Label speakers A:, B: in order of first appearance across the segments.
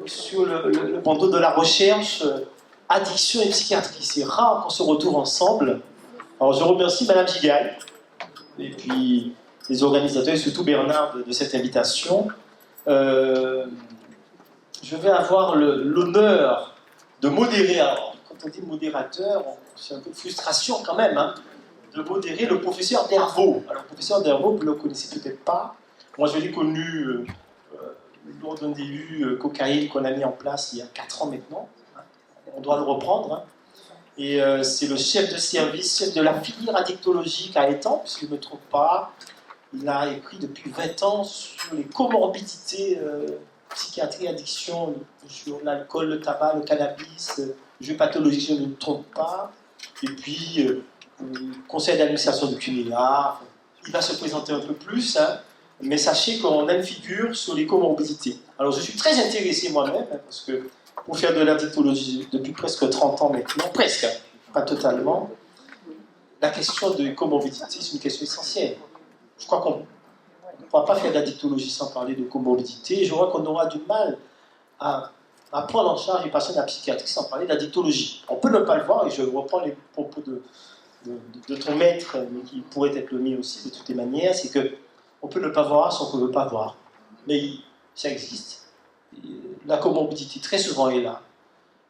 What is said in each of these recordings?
A: sur le bandeau de la recherche addiction et psychiatrie. C'est rare qu'on se retrouve ensemble. Alors je remercie Madame Gigaï et puis les organisateurs et surtout Bernard de cette invitation. Je vais avoir l'honneur de modérer. Alors, quand on dit modérateur, c'est un peu de frustration quand même, hein, de modérer le professeur Dervaux. Alors le professeur Dervaux, vous ne le connaissez peut-être pas. Moi je l'ai connu lors d'un début cocaïne qu'on a mis en place il y a 4 ans maintenant. On doit le reprendre. Hein. Et c'est le chef de service, chef de la filière addictologique à Étampes, si je ne me trompe pas. Il a écrit depuis 20 ans sur les comorbidités psychiatrie, addiction, sur l'alcool, le tabac, le cannabis, jeux pathologiques, si je ne me trompe pas. Et puis, conseil d'administration de CUNEA. Il va se présenter un peu plus, hein, mais sachez qu'on a une figure sur les comorbidités. Alors, je suis très intéressé moi-même, hein, parce que pour faire de l'addictologie depuis presque 30 ans maintenant, presque, pas totalement, la question de comorbidité, c'est une question essentielle. Je crois qu'on ne pourra pas faire d'addictologie sans parler de comorbidité. Je crois qu'on aura du mal à prendre en charge les patients de la psychiatrie sans parler d'addictologie. On peut ne pas le voir, et je reprends les propos de ton maître, mais qui pourrait être le mien aussi de toutes les manières, c'est qu'on peut ne pas voir sans qu'on ne veut pas voir. Mais ça existe. La comorbidité très souvent est là.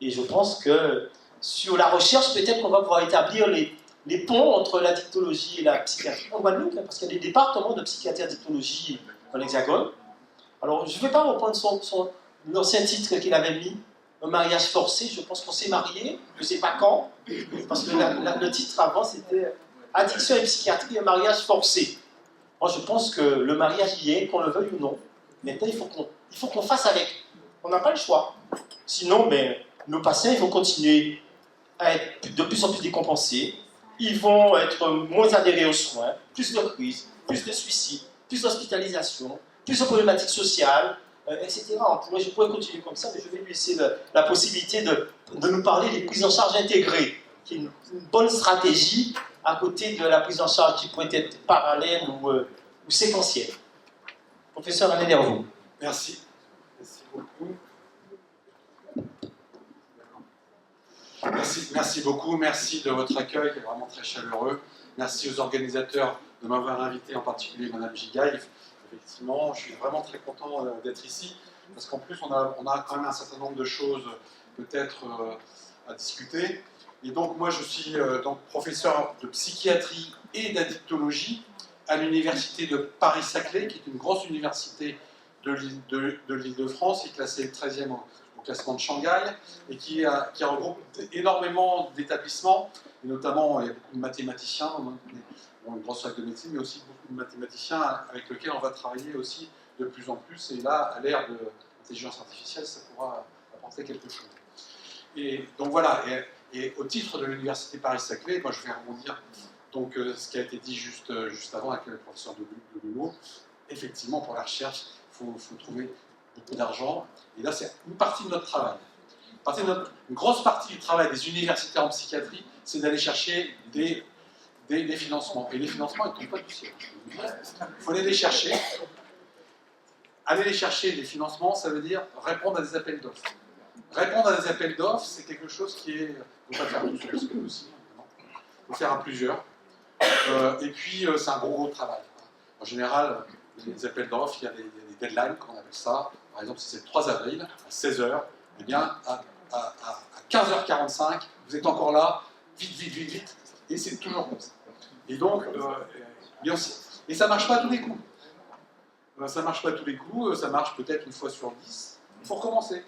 A: Et je pense que sur la recherche, peut-être qu'on va pouvoir établir les ponts entre l'addictologie et la psychiatrie en Guadeloupe, parce qu'il y a des départements de psychiatrie et addictologie dans l'Hexagone. Alors, je ne vais pas reprendre l'ancien titre qu'il avait mis, un mariage forcé. Je pense qu'on s'est marié, je ne sais pas quand, parce que le titre avant c'était addiction et psychiatrie, un mariage forcé. Moi, je pense que le mariage y est, qu'on le veuille ou non. Maintenant, il faut qu'on fasse avec. On n'a pas le choix. Sinon, nos patients, ils vont continuer à être de plus en plus décompensés. Ils vont être moins adhérés aux soins, plus de crises, plus de suicides, plus d'hospitalisation, plus de problématiques sociales, etc. Je pourrais continuer comme ça, mais je vais lui laisser la possibilité de nous parler des prises en charge intégrées, qui est une bonne stratégie à côté de la prise en charge qui pourrait être parallèle ou séquentielle. Professeur Alain Dervaux.
B: Merci. Merci beaucoup. Merci beaucoup, merci de votre accueil, qui est vraiment très chaleureux. Merci aux organisateurs de m'avoir invité, en particulier Madame Gigaï. Effectivement, je suis vraiment très content d'être ici, parce qu'en plus, on a quand même un certain nombre de choses peut-être à discuter. Et donc, moi, je suis donc professeur de psychiatrie et d'addictologie à l'université de Paris-Saclay, qui est une grosse université de l'Île-de-France, qui est classée 13e au classement de Shanghai, et qui regroupe énormément d'établissements, et notamment il y a beaucoup de mathématiciens, une grosse fac de médecine, mais aussi beaucoup de mathématiciens avec lesquels on va travailler aussi de plus en plus, et là, à l'ère de l'intelligence artificielle, ça pourra apporter quelque chose. Et donc voilà, et au titre de l'université Paris-Saclay, moi je vais rebondir donc ce qui a été dit juste avant avec le professeur de l'humour. Effectivement, pour la recherche, il faut trouver beaucoup d'argent, et là c'est une partie de notre travail. Une grosse partie du travail des universitaires en psychiatrie, c'est d'aller chercher des financements. Et les financements, ils ne tombent pas du ciel. Il faut aller les chercher. Aller les chercher, des financements, ça veut dire répondre à des appels d'offres. Répondre à des appels d'offres, c'est quelque chose qui est... Il ne faut pas faire tout seul, c'est possible. Il faut faire à plusieurs. Et puis, c'est un gros travail. En général, les appels d'offres, il y a des deadlines, qu'on appelle ça. Par exemple, si c'est le 3 avril, à 16h, eh bien, à 15h45, vous êtes encore là, vite. Et c'est toujours comme ça. Et donc, et ça ne marche pas à tous les coups. Ça marche pas à tous les coups, ça marche peut-être une fois sur 10. Il faut recommencer.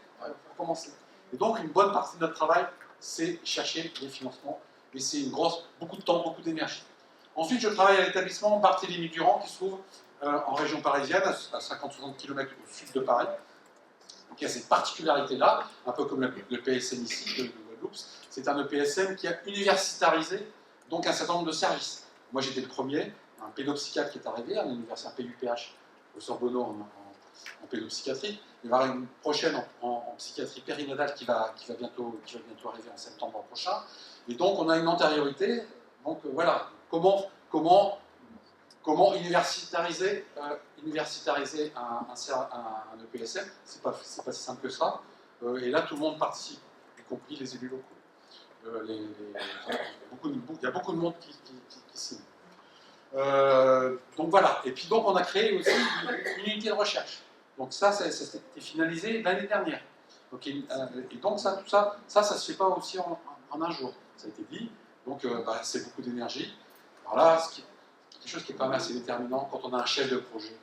B: Et donc, une bonne partie de notre travail, c'est chercher les financements. Et c'est beaucoup de temps, beaucoup d'énergie. Ensuite, je travaille à l'établissement Barthélemy-Durand, qui se trouve en région parisienne, à 50-60 km au sud de Paris, qui a cette particularité-là, un peu comme le PSM ici, de Guadeloupe. C'est un EPSM qui a universitarisé donc un certain nombre de services. Moi, j'étais le premier, un pédopsychiatre qui est arrivé, un universitaire PUPH au Sorbonneau en pédopsychiatrie. Il va y avoir une prochaine en psychiatrie périnatale qui va bientôt arriver en septembre prochain. Et donc, on a une antériorité. Donc, voilà, comment universitariser un EPSM, c'est pas si simple que ça. et là tout le monde participe, y compris les élus locaux. Il y a beaucoup de monde qui s'y met. Donc voilà, et puis donc on a créé aussi une unité de recherche. Donc ça c'était finalisé l'année dernière. Okay. Et donc ça, tout ça, ça se fait pas aussi en un jour. Ça a été dit. Donc c'est beaucoup d'énergie. Alors là, quelque chose qui est quand même assez déterminant quand on a un chef de projet.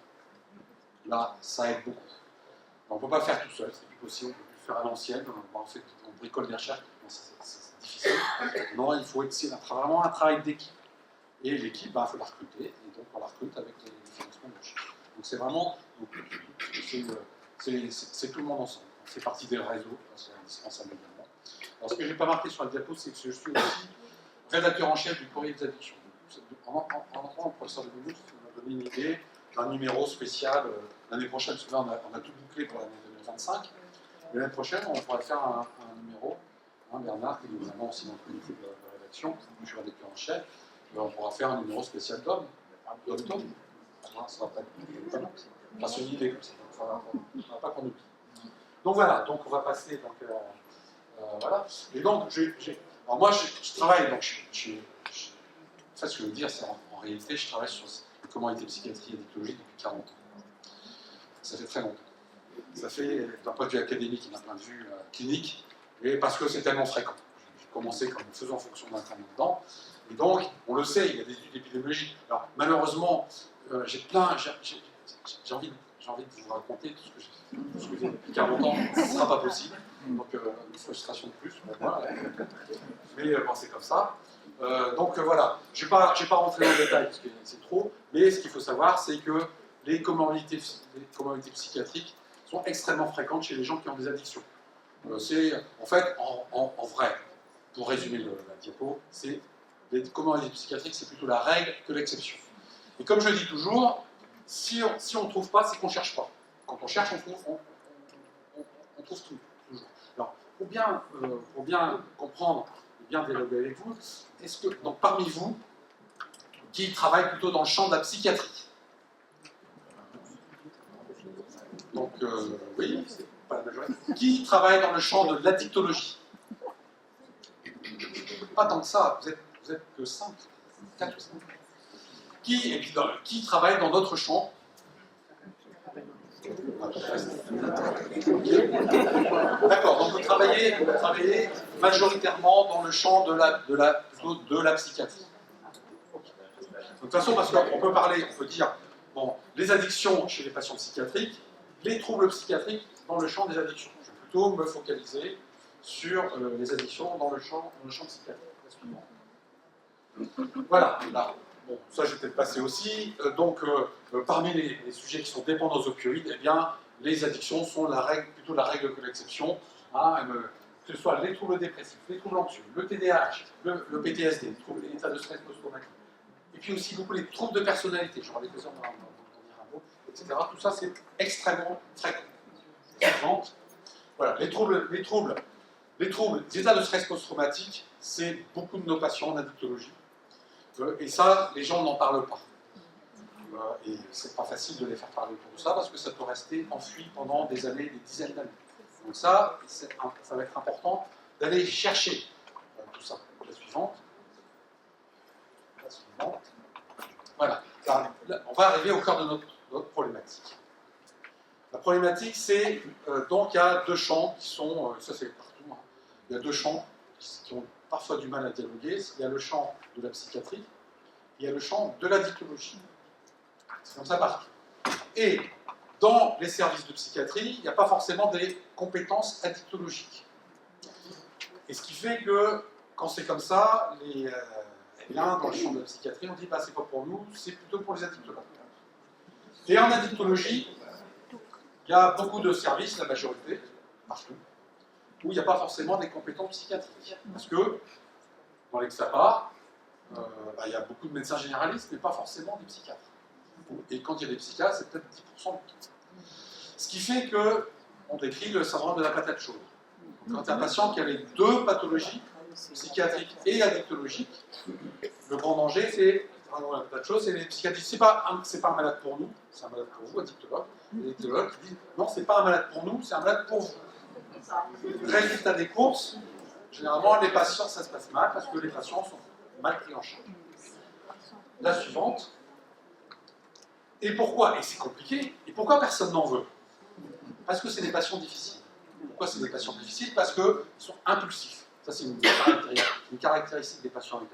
B: Là, ça aide beaucoup. On ne peut pas faire tout seul, c'est plus possible. On peut plus faire à l'ancienne. On bricole des recherches. C'est difficile. Non, il faut vraiment un travail d'équipe. Et l'équipe, il faut la recruter. Et donc on la recrute avec les financements de recherche. Donc c'est vraiment, c'est tout le monde ensemble. C'est partie des réseaux, c'est indispensable également. Alors ce que je n'ai pas marqué sur la diapo, c'est que je suis aussi rédacteur en chef du courrier des addictions. En entrant, le professeur de Boulogne m'a donné une idée d'un numéro spécial l'année prochaine, parce que là on a tout bouclé pour l'année 2025. Mais l'année prochaine, on pourra faire un numéro, Bernard, qui est évidemment aussi dans le comité de rédaction, je suis rédacteur en chef, on pourra faire un numéro spécial d'hommes. Ça va pas être c'est une idée comme ça, il ne faudra pas qu'on oublie. Donc voilà, donc on va passer. Voilà. Et donc, alors moi je travaille, donc en fait, ce que je veux dire, c'est en réalité, je travaille sur les commodités psychiatrie et addictologie depuis 40 ans. Ça fait très longtemps. Ça fait, d'un point de vue académique et d'un point de vue clinique, et parce que c'est tellement fréquent. J'ai commencé comme faisant fonction d'un temps dedans, et donc, on le sait, il y a des études épidémiologiques. Alors, malheureusement, j'ai envie de vous raconter tout ce que j'ai depuis 40 ans, ce ne sera pas possible. Donc, une frustration de plus pour moi. Mais c'est comme ça. Donc voilà, je ne vais pas rentrer dans le détail parce que c'est trop, mais ce qu'il faut savoir, c'est que les comorbidités psychiatriques sont extrêmement fréquentes chez les gens qui ont des addictions. C'est, en fait, en vrai, pour résumer la diapo, c'est les comorbidités psychiatriques, c'est plutôt la règle que l'exception. Et comme je le dis toujours, si on ne trouve pas, c'est qu'on ne cherche pas. Quand on cherche, on trouve tout, toujours. Alors, pour bien comprendre, bien dialoguer avec vous, est-ce que, donc, parmi vous, qui travaille plutôt dans le champ de la psychiatrie? Donc, oui, c'est pas la majorité. Qui travaille dans le champ de l'addictologie? Pas tant que ça, vous êtes que 5, 4 ou 5. Qui travaille dans d'autres champs? D'accord, donc vous travaillez majoritairement dans le champ de la psychiatrie. De toute façon, parce qu'on peut dire, bon, les addictions chez les patients psychiatriques, les troubles psychiatriques dans le champ des addictions. Je vais plutôt me focaliser sur les addictions dans le champ psychiatrique. Voilà, là. Bon, ça je vais peut-être passer aussi. Parmi les sujets qui sont dépendants aux opioïdes, eh bien, les addictions sont plutôt la règle que l'exception. Que ce soit les troubles dépressifs, les troubles anxieux, le TDAH, le PTSD, l'état de stress post-traumatique. Et puis aussi beaucoup les troubles de personnalité, j'aurai l'occasion d'en dire un mot, etc. Tout ça, c'est extrêmement fréquent. Voilà, les états de stress post-traumatique, c'est beaucoup de nos patients en addictologie. Et ça, les gens n'en parlent pas. Et c'est pas facile de les faire parler pour ça parce que ça peut rester enfoui pendant des années, des dizaines d'années. Donc ça va être important d'aller chercher tout ça. La suivante. Voilà. Là, on va arriver au cœur de notre problématique. La problématique, c'est donc il y a deux champs qui sont, ça c'est partout, il y a deux champs qui ont parfois du mal à dialoguer. Il y a le champ de la psychiatrie, il y a le champ de l'addictologie. C'est comme ça partout. Et dans les services de psychiatrie, il n'y a pas forcément des compétences addictologiques. Et ce qui fait que, quand c'est comme ça, dans le champ de la psychiatrie, on dit c'est pas pour nous, c'est plutôt pour les addictologues. Et en addictologie, il y a beaucoup de services, la majorité, partout, où il n'y a pas forcément des compétences psychiatriques. Parce que dans l'Exapa, il y a beaucoup de médecins généralistes, mais pas forcément des psychiatres. Et quand il y a des psychiatres, c'est peut-être 10% du temps. Ce qui fait qu'on décrit le syndrome de la patate chaude. Quand il y a un patient qui a les deux pathologies, psychiatriques et addictologiques, le grand danger, c'est la patate chaude, c'est les psychiatres disent c'est pas un malade pour nous, c'est un malade pour vous, addictologue. Les addictologues qui disent non, c'est pas un malade pour nous, c'est un malade pour vous. Résultat des courses, généralement les patients, ça se passe mal parce que les patients sont mal pris en charge. La suivante. Et pourquoi? Et c'est compliqué. Et pourquoi personne n'en veut? Parce que c'est des patients difficiles. Pourquoi c'est des patients difficiles? Parce qu'ils sont impulsifs. Ça, c'est une caractéristique des patients avec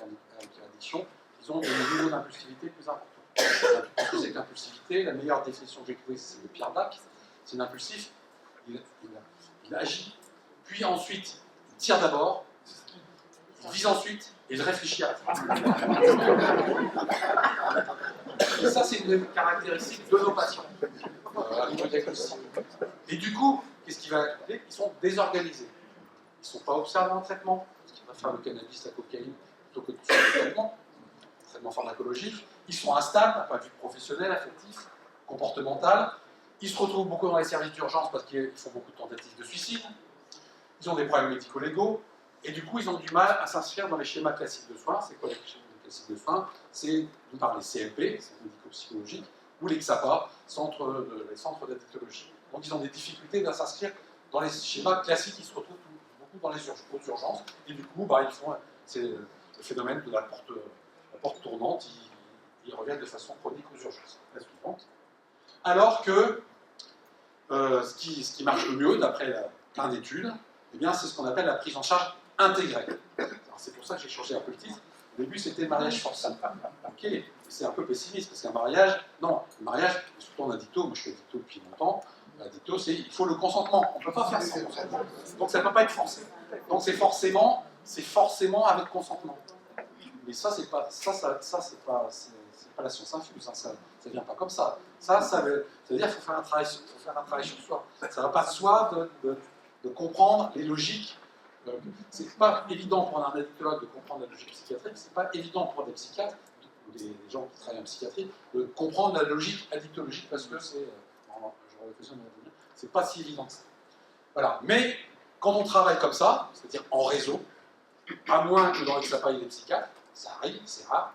B: addiction. Ils ont des niveaux d'impulsivité plus importants. Qu'est-ce que c'est que l'impulsivité? La meilleure définition que j'ai trouvée, c'est de Pierre Dac. C'est un impulsif. Il agit, puis ensuite, il tire d'abord, il vise ensuite, et il réfléchit à la fin. Et ça, c'est une caractéristique de nos patients. Et du coup, qu'est-ce qui va arriver? Ils sont désorganisés. Ils ne sont pas observés en traitement, parce qu'ils préfèrent le cannabis, la cocaïne, plutôt que tout le traitement pharmacologique. Ils sont instables d'un point de vue professionnel, affectif, comportemental. Ils se retrouvent beaucoup dans les services d'urgence parce qu'ils font beaucoup de tentatives de suicide. Ils ont des problèmes médico-légaux. Et du coup, ils ont du mal à s'inscrire dans les schémas classiques de soins. C'est quoi les schémas classiques de soins? C'est d'une part les CMP, centres médico-psychologiques, ou les XAPA, les centres d'addictologie. Donc ils ont des difficultés à s'inscrire dans les schémas classiques. Ils se retrouvent beaucoup dans les urgences. Et du coup, c'est le phénomène de la porte tournante. Ils reviennent de façon chronique aux urgences. La suivante. Alors que ce qui marche le mieux, d'après plein d'études, eh bien, c'est ce qu'on appelle la prise en charge intégrée. C'est pour ça que j'ai changé un peu le titre. Au début, c'était mariage forcé. Ok, c'est un peu pessimiste, parce qu'un mariage, non, le mariage, surtout en addicto, moi je suis addicto depuis longtemps, l'addicto, c'est il faut le consentement. On ne peut pas faire sans consentement. Donc ça ne peut pas être forcé. Donc c'est forcément avec consentement. Mais ça, c'est pas la science infuse, hein, ça ne vient pas comme ça. Ça veut dire qu'il faut faire un travail sur soi. Ça ne va pas de soi de comprendre les logiques. C'est pas évident pour un addictologue de comprendre la logique psychiatrique, c'est pas évident pour des psychiatres, ou des gens qui travaillent en psychiatrie, de comprendre la logique addictologique parce que c'est pas si évident que ça. Voilà. Mais quand on travaille comme ça, c'est-à-dire en réseau, à moins que dans les XAPA il y ait des psychiatres, ça arrive, c'est rare.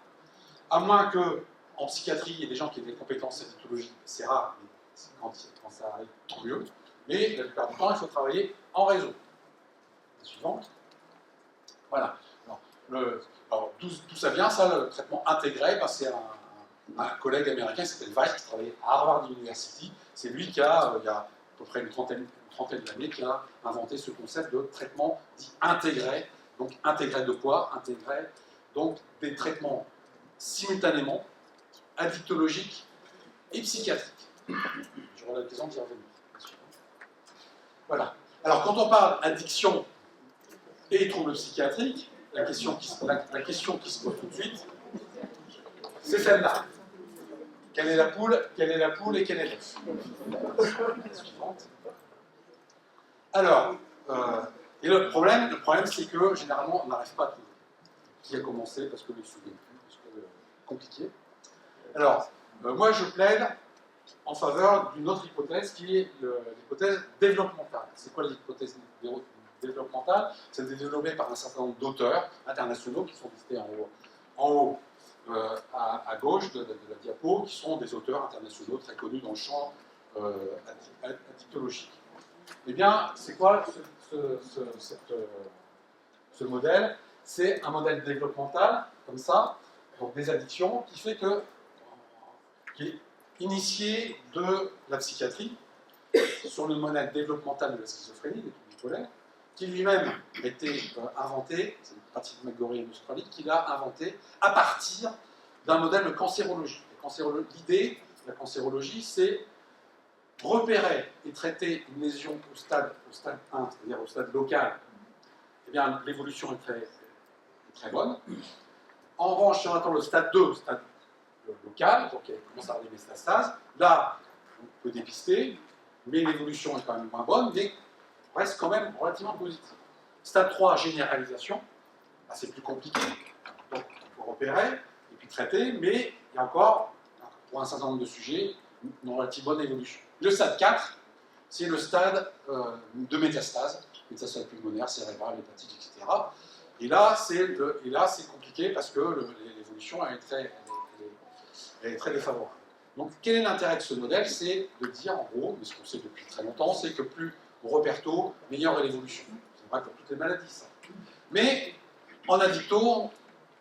B: À moins qu'en psychiatrie, il y ait des gens qui aient des compétences addictologiques, c'est rare, mais quand ça arrive, tant mieux. Mais la plupart du temps, il faut travailler en réseau. La suivante. Voilà. Alors d'où ça vient, ça, le traitement intégré? C'est un collègue américain qui s'appelle Weiss, qui travaillait à Harvard University. C'est lui qui a, il y a à peu près une trentaine d'années, qui a inventé ce concept de traitement dit intégré. Donc intégré de quoi? Intégré, donc des traitements simultanément addictologiques et psychiatriques. J'aurai l'occasion d'y revenir. Voilà. Alors quand on parle addiction et troubles psychiatriques, la question qui se pose tout de suite, c'est celle-là. Quelle est la poule et quel est l'œuf? Suivante. Alors, et le problème c'est que généralement on n'arrive pas à trouver qui a commencé parce que les souvenirs plus, parce que compliqué. Alors, moi je plaide en faveur d'une autre hypothèse qui est l'hypothèse développementale. C'est quoi l'hypothèse développementale? C'est développé par un certain nombre d'auteurs internationaux qui sont listés en haut à gauche de la diapo, qui sont des auteurs internationaux très connus dans le champ addictologique. Eh bien, c'est quoi ce modèle? C'est un modèle développemental, comme ça, donc des addictions, qui est initié de la psychiatrie sur le modèle développemental de la schizophrénie, des troubles bipolaires, qui lui-même a été inventé, c'est Patrick McGorry en Australie, qui l'a inventé à partir d'un modèle de cancérologie. L'idée de la cancérologie, c'est repérer et traiter une lésion au stade 1, c'est-à-dire au stade local. Eh bien, l'évolution est très bonne. En revanche, si on attend le stade 2, stade local, donc il commence à avoir des métastases, là, on peut dépister, mais l'évolution est quand même moins bonne, mais reste quand même relativement positive. Stade 3, généralisation, là, c'est plus compliqué, donc il faut repérer et puis traiter, mais il y a encore, pour un certain nombre de sujets, une relativement bonne évolution. Le stade 4, c'est le stade de métastase pulmonaire, cérébrale, hépatique, etc. Et là, c'est compliqué parce que l'évolution est très défavorable. Donc, quel est l'intérêt de ce modèle? C'est de dire, en gros, mais ce qu'on sait depuis très longtemps, c'est que plus on repère tôt, meilleure est l'évolution. C'est vrai pour toutes les maladies, ça. Mais en addicto,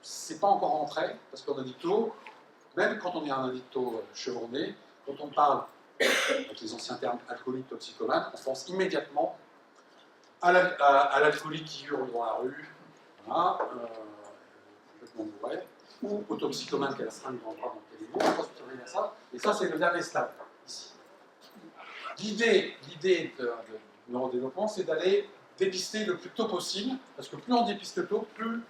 B: c'est pas encore rentré, parce qu'en addicto, même quand on est un addicto chevronné, quand on parle, avec les anciens termes alcoolique, toxicomane, on pense immédiatement à l'alcoolique qui hurle dans la rue, voilà, complètement bourré, ou au toxicomane qui a la seringue dans le bras, donc il y a des mots, on pense toujours à ça, et ça c'est le dernier stade, ici. L'idée du neurodéveloppement, c'est d'aller dépister le plus tôt possible, parce que plus on dépiste tôt, plus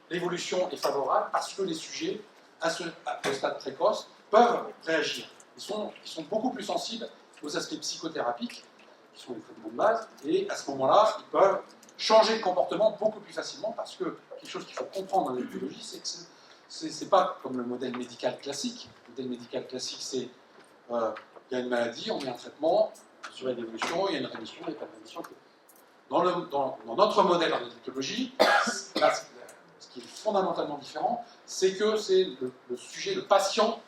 B: l'évolution est favorable, parce que les sujets, au stade précoce, peuvent réagir. Ils sont beaucoup plus sensibles aux aspects psychothérapiques, qui sont les traitements de base, et à ce moment-là, ils peuvent changer de comportement beaucoup plus facilement, parce que quelque chose qu'il faut comprendre dans l'éthologie, c'est que c'est pas comme le modèle médical classique. Le modèle médical classique, c'est il y a une maladie, on met un traitement, on surveille l'évolution, il y a une rémission, il n'y a pas de rémission. Dans notre modèle en éthologie, là, ce qui est fondamentalement différent, c'est que c'est le sujet, le patient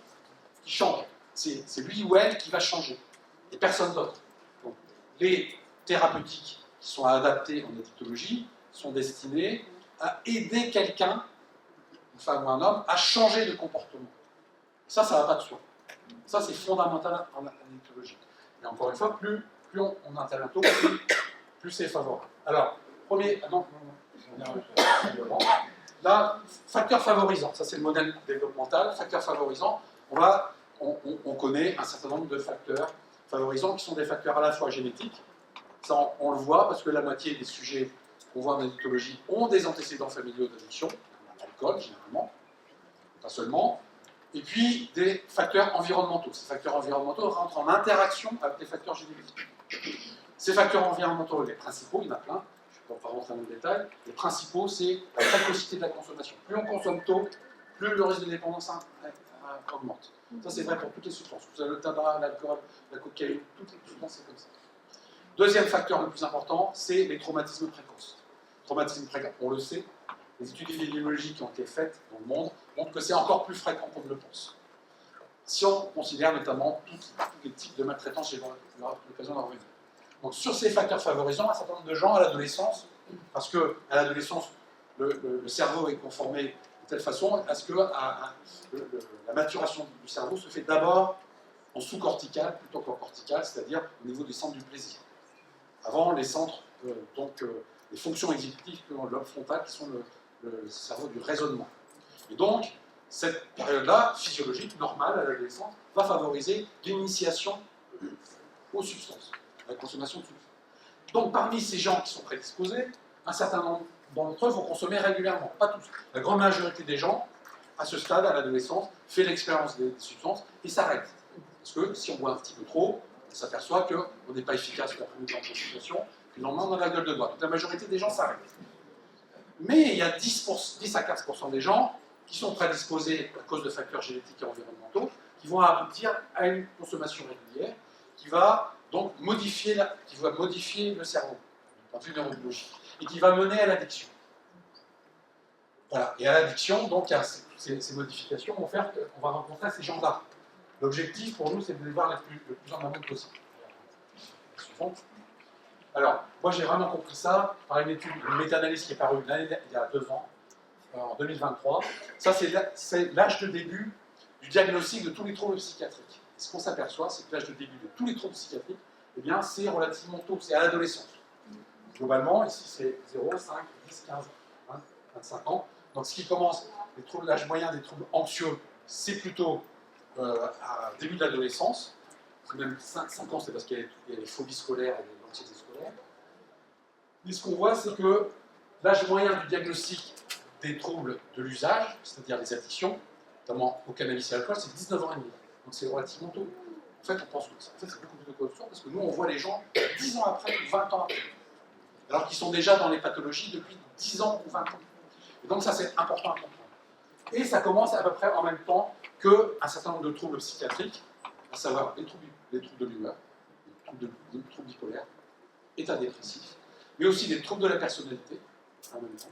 B: qui change. C'est lui ou elle qui va changer, et personne d'autre. Donc, les thérapeutiques qui sont adaptées en éthologie sont destinées à aider quelqu'un, une femme ou un homme, à changer de comportement. Ça ne va pas de soi. Ça, c'est fondamental en éthologie. Et encore une fois, plus on intervient tôt, plus c'est favorable. Alors, premier... Là, facteur favorisant, ça c'est le modèle développemental. Facteur favorisant, on connaît un certain nombre de facteurs favorisants qui sont des facteurs à la fois génétiques. Ça, on le voit parce que la moitié des sujets qu'on voit en addictologie ont des antécédents familiaux d'addiction, l'alcool généralement, pas seulement. Et puis des facteurs environnementaux. Ces facteurs environnementaux rentrent en interaction avec les facteurs génétiques. Ces facteurs environnementaux, les principaux, il y en a plein, je ne vais pas rentrer dans le détail, les principaux, c'est la précocité de la consommation. Plus on consomme tôt, plus le risque de dépendance augmente. Ça, c'est vrai pour toutes les substances. Vous avez le tabac, l'alcool, la cocaïne, toutes les substances, c'est comme ça. Deuxième facteur le plus important, c'est les traumatismes précoces. Traumatismes précoces, on le sait, les études épidémiologiques qui ont été faites dans le monde montrent que c'est encore plus fréquent qu'on ne le pense. Si on considère notamment tous les types de maltraitance, j'ai l'occasion d'en revenir. Donc sur ces facteurs favorisants, un certain nombre de gens à l'adolescence, parce qu'à l'adolescence, le cerveau est conformé de telle façon à ce que la maturation du cerveau se fait d'abord en sous-cortical plutôt qu'en cortical, c'est-à-dire au niveau des centres du plaisir. Avant, les centres, les fonctions exécutives dans le lobe frontal, qui sont le cerveau du raisonnement. Et donc, cette période-là, physiologique, normale à l'adolescence, va favoriser l'initiation aux substances, la consommation de substances. Donc, parmi ces gens qui sont prédisposés, un certain nombre d'entre eux vont consommer régulièrement, pas tous. La grande majorité des gens, à ce stade, à l'adolescence, fait l'expérience des substances et s'arrête. Parce que si on boit un petit peu trop, on s'aperçoit qu'on n'est pas efficace l'après-midi en consultation, puis on dans la gueule de bois. Donc la majorité des gens s'arrêtent. Mais il y a 10 à 15% des gens qui sont prédisposés à cause de facteurs génétiques et environnementaux, qui vont aboutir à une consommation régulière, qui va donc modifier le cerveau, du point de vue neurobiologique, et qui va mener à l'addiction. Voilà. Et à l'addiction, donc, il y a ces modifications vont faire qu'on va rencontrer ces gens-là. L'objectif pour nous, c'est de les voir le plus en amont possible. Alors, moi j'ai vraiment compris ça par une étude, une méta-analyse qui est parue il y a 2 ans, en 2023. Ça, c'est l'âge de début du diagnostic de tous les troubles psychiatriques. Et ce qu'on s'aperçoit, c'est que l'âge de début de tous les troubles psychiatriques, eh bien, c'est relativement tôt, c'est à l'adolescence. Globalement, ici c'est 0, 5, 10, 15, 20, 25 ans. Donc ce qui commence, l'âge moyen des troubles anxieux, c'est plutôt à début de l'adolescence. Même 5 ans, c'est parce qu'il y a les phobies scolaires et l'anxiété scolaire. Mais ce qu'on voit, c'est que l'âge moyen du diagnostic des troubles de l'usage, c'est-à-dire les addictions, notamment au cannabis et à l'alcool, c'est 19 ans et demi. Donc c'est relativement tôt. En fait, on pense que c'est beaucoup plus de corruption parce que nous, on voit les gens 10 ans après ou 20 ans après. Alors qu'ils sont déjà dans les pathologies depuis 10 ans ou 20 ans. Et donc ça, c'est important à comprendre. Et ça commence à peu près en même temps qu'un certain nombre de troubles psychiatriques, à savoir les troubles de l'humeur, les troubles bipolaires, état dépressif, mais aussi les troubles de la personnalité, en même temps,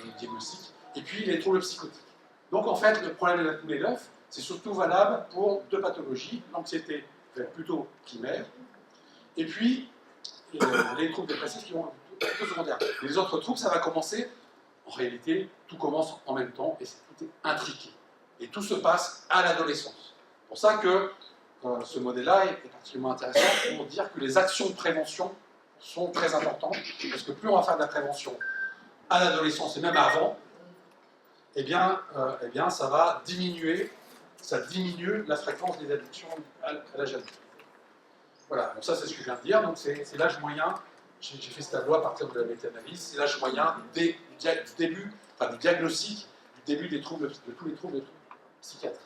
B: le diagnostic, et puis les troubles psychotiques. Donc en fait, le problème de la poule et l'œuf, c'est surtout valable pour 2 pathologies, l'anxiété plutôt primaire, et puis les troubles dépressifs qui vont être plutôt secondaires. Les autres troubles, ça va commencer, en réalité, tout commence en même temps et tout est intriqué. Et tout se passe à l'adolescence. C'est pour ça que ce modèle-là est particulièrement intéressant pour dire que les actions de prévention sont très importantes, parce que plus on va faire de la prévention à l'adolescence et même avant, eh bien, ça va diminuer, ça diminue la fréquence des addictions à l'âge adulte. Voilà, donc ça c'est ce que je viens de dire, donc c'est l'âge moyen, j'ai fait ce tableau à partir de la méta-analyse, c'est l'âge moyen du début, enfin du diagnostic, du début des troubles, de tous les troubles psychiatriques.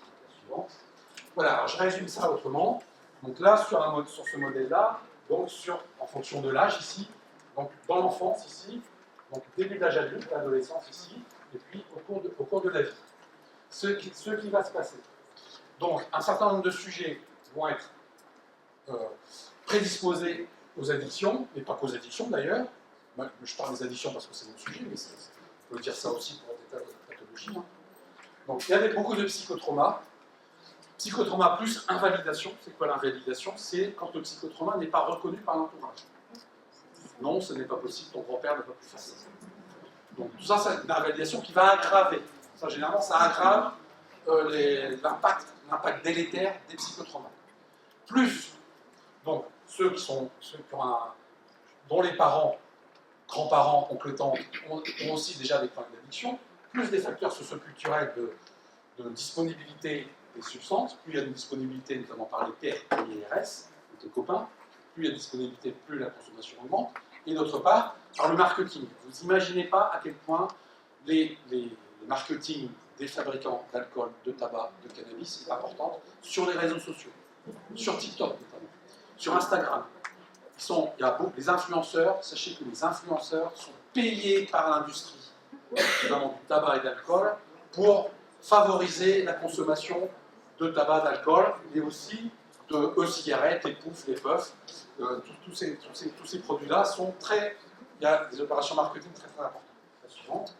B: Voilà, alors je résume ça autrement. Donc là, sur ce modèle-là, donc en fonction de l'âge ici, donc dans l'enfance ici, donc début de l'âge adulte, l'adolescence ici, et puis au cours de la vie. Ce qui va se passer. Donc un certain nombre de sujets vont être prédisposés aux addictions, et pas qu'aux addictions d'ailleurs. Je parle des addictions parce que c'est mon sujet, mais on peut dire ça aussi pour des tas de pathologies. Hein. Donc il y a beaucoup de psychotraumas. Psychotrauma plus invalidation. C'est quoi l'invalidation? C'est quand le psychotrauma n'est pas reconnu par l'entourage. Non, ce n'est pas possible, ton grand-père n'a pas pu faire ça. Donc tout ça, c'est une invalidation qui va aggraver. Ça, généralement, ça aggrave l'impact délétère des psychotraumas. Plus, donc, ceux dont les parents, grands-parents, oncles, tantes ont aussi déjà des problèmes d'addiction, plus des facteurs socioculturels de disponibilité des substances, plus il y a une disponibilité, notamment par les pairs et les RS, les copains, plus il y a de disponibilité, plus la consommation augmente. Et d'autre part, par le marketing. Vous n'imaginez pas à quel point les marketing des fabricants d'alcool, de tabac, de cannabis est important sur les réseaux sociaux, sur TikTok notamment, sur Instagram. Les influenceurs, sachez que les influenceurs sont payés par l'industrie, notamment du tabac et d'alcool, pour favoriser la consommation de tabac, d'alcool, mais aussi de e-cigarettes, les poufs, les puffs. Tous ces produits-là sont très... Il y a des opérations marketing très très importantes. La suivante.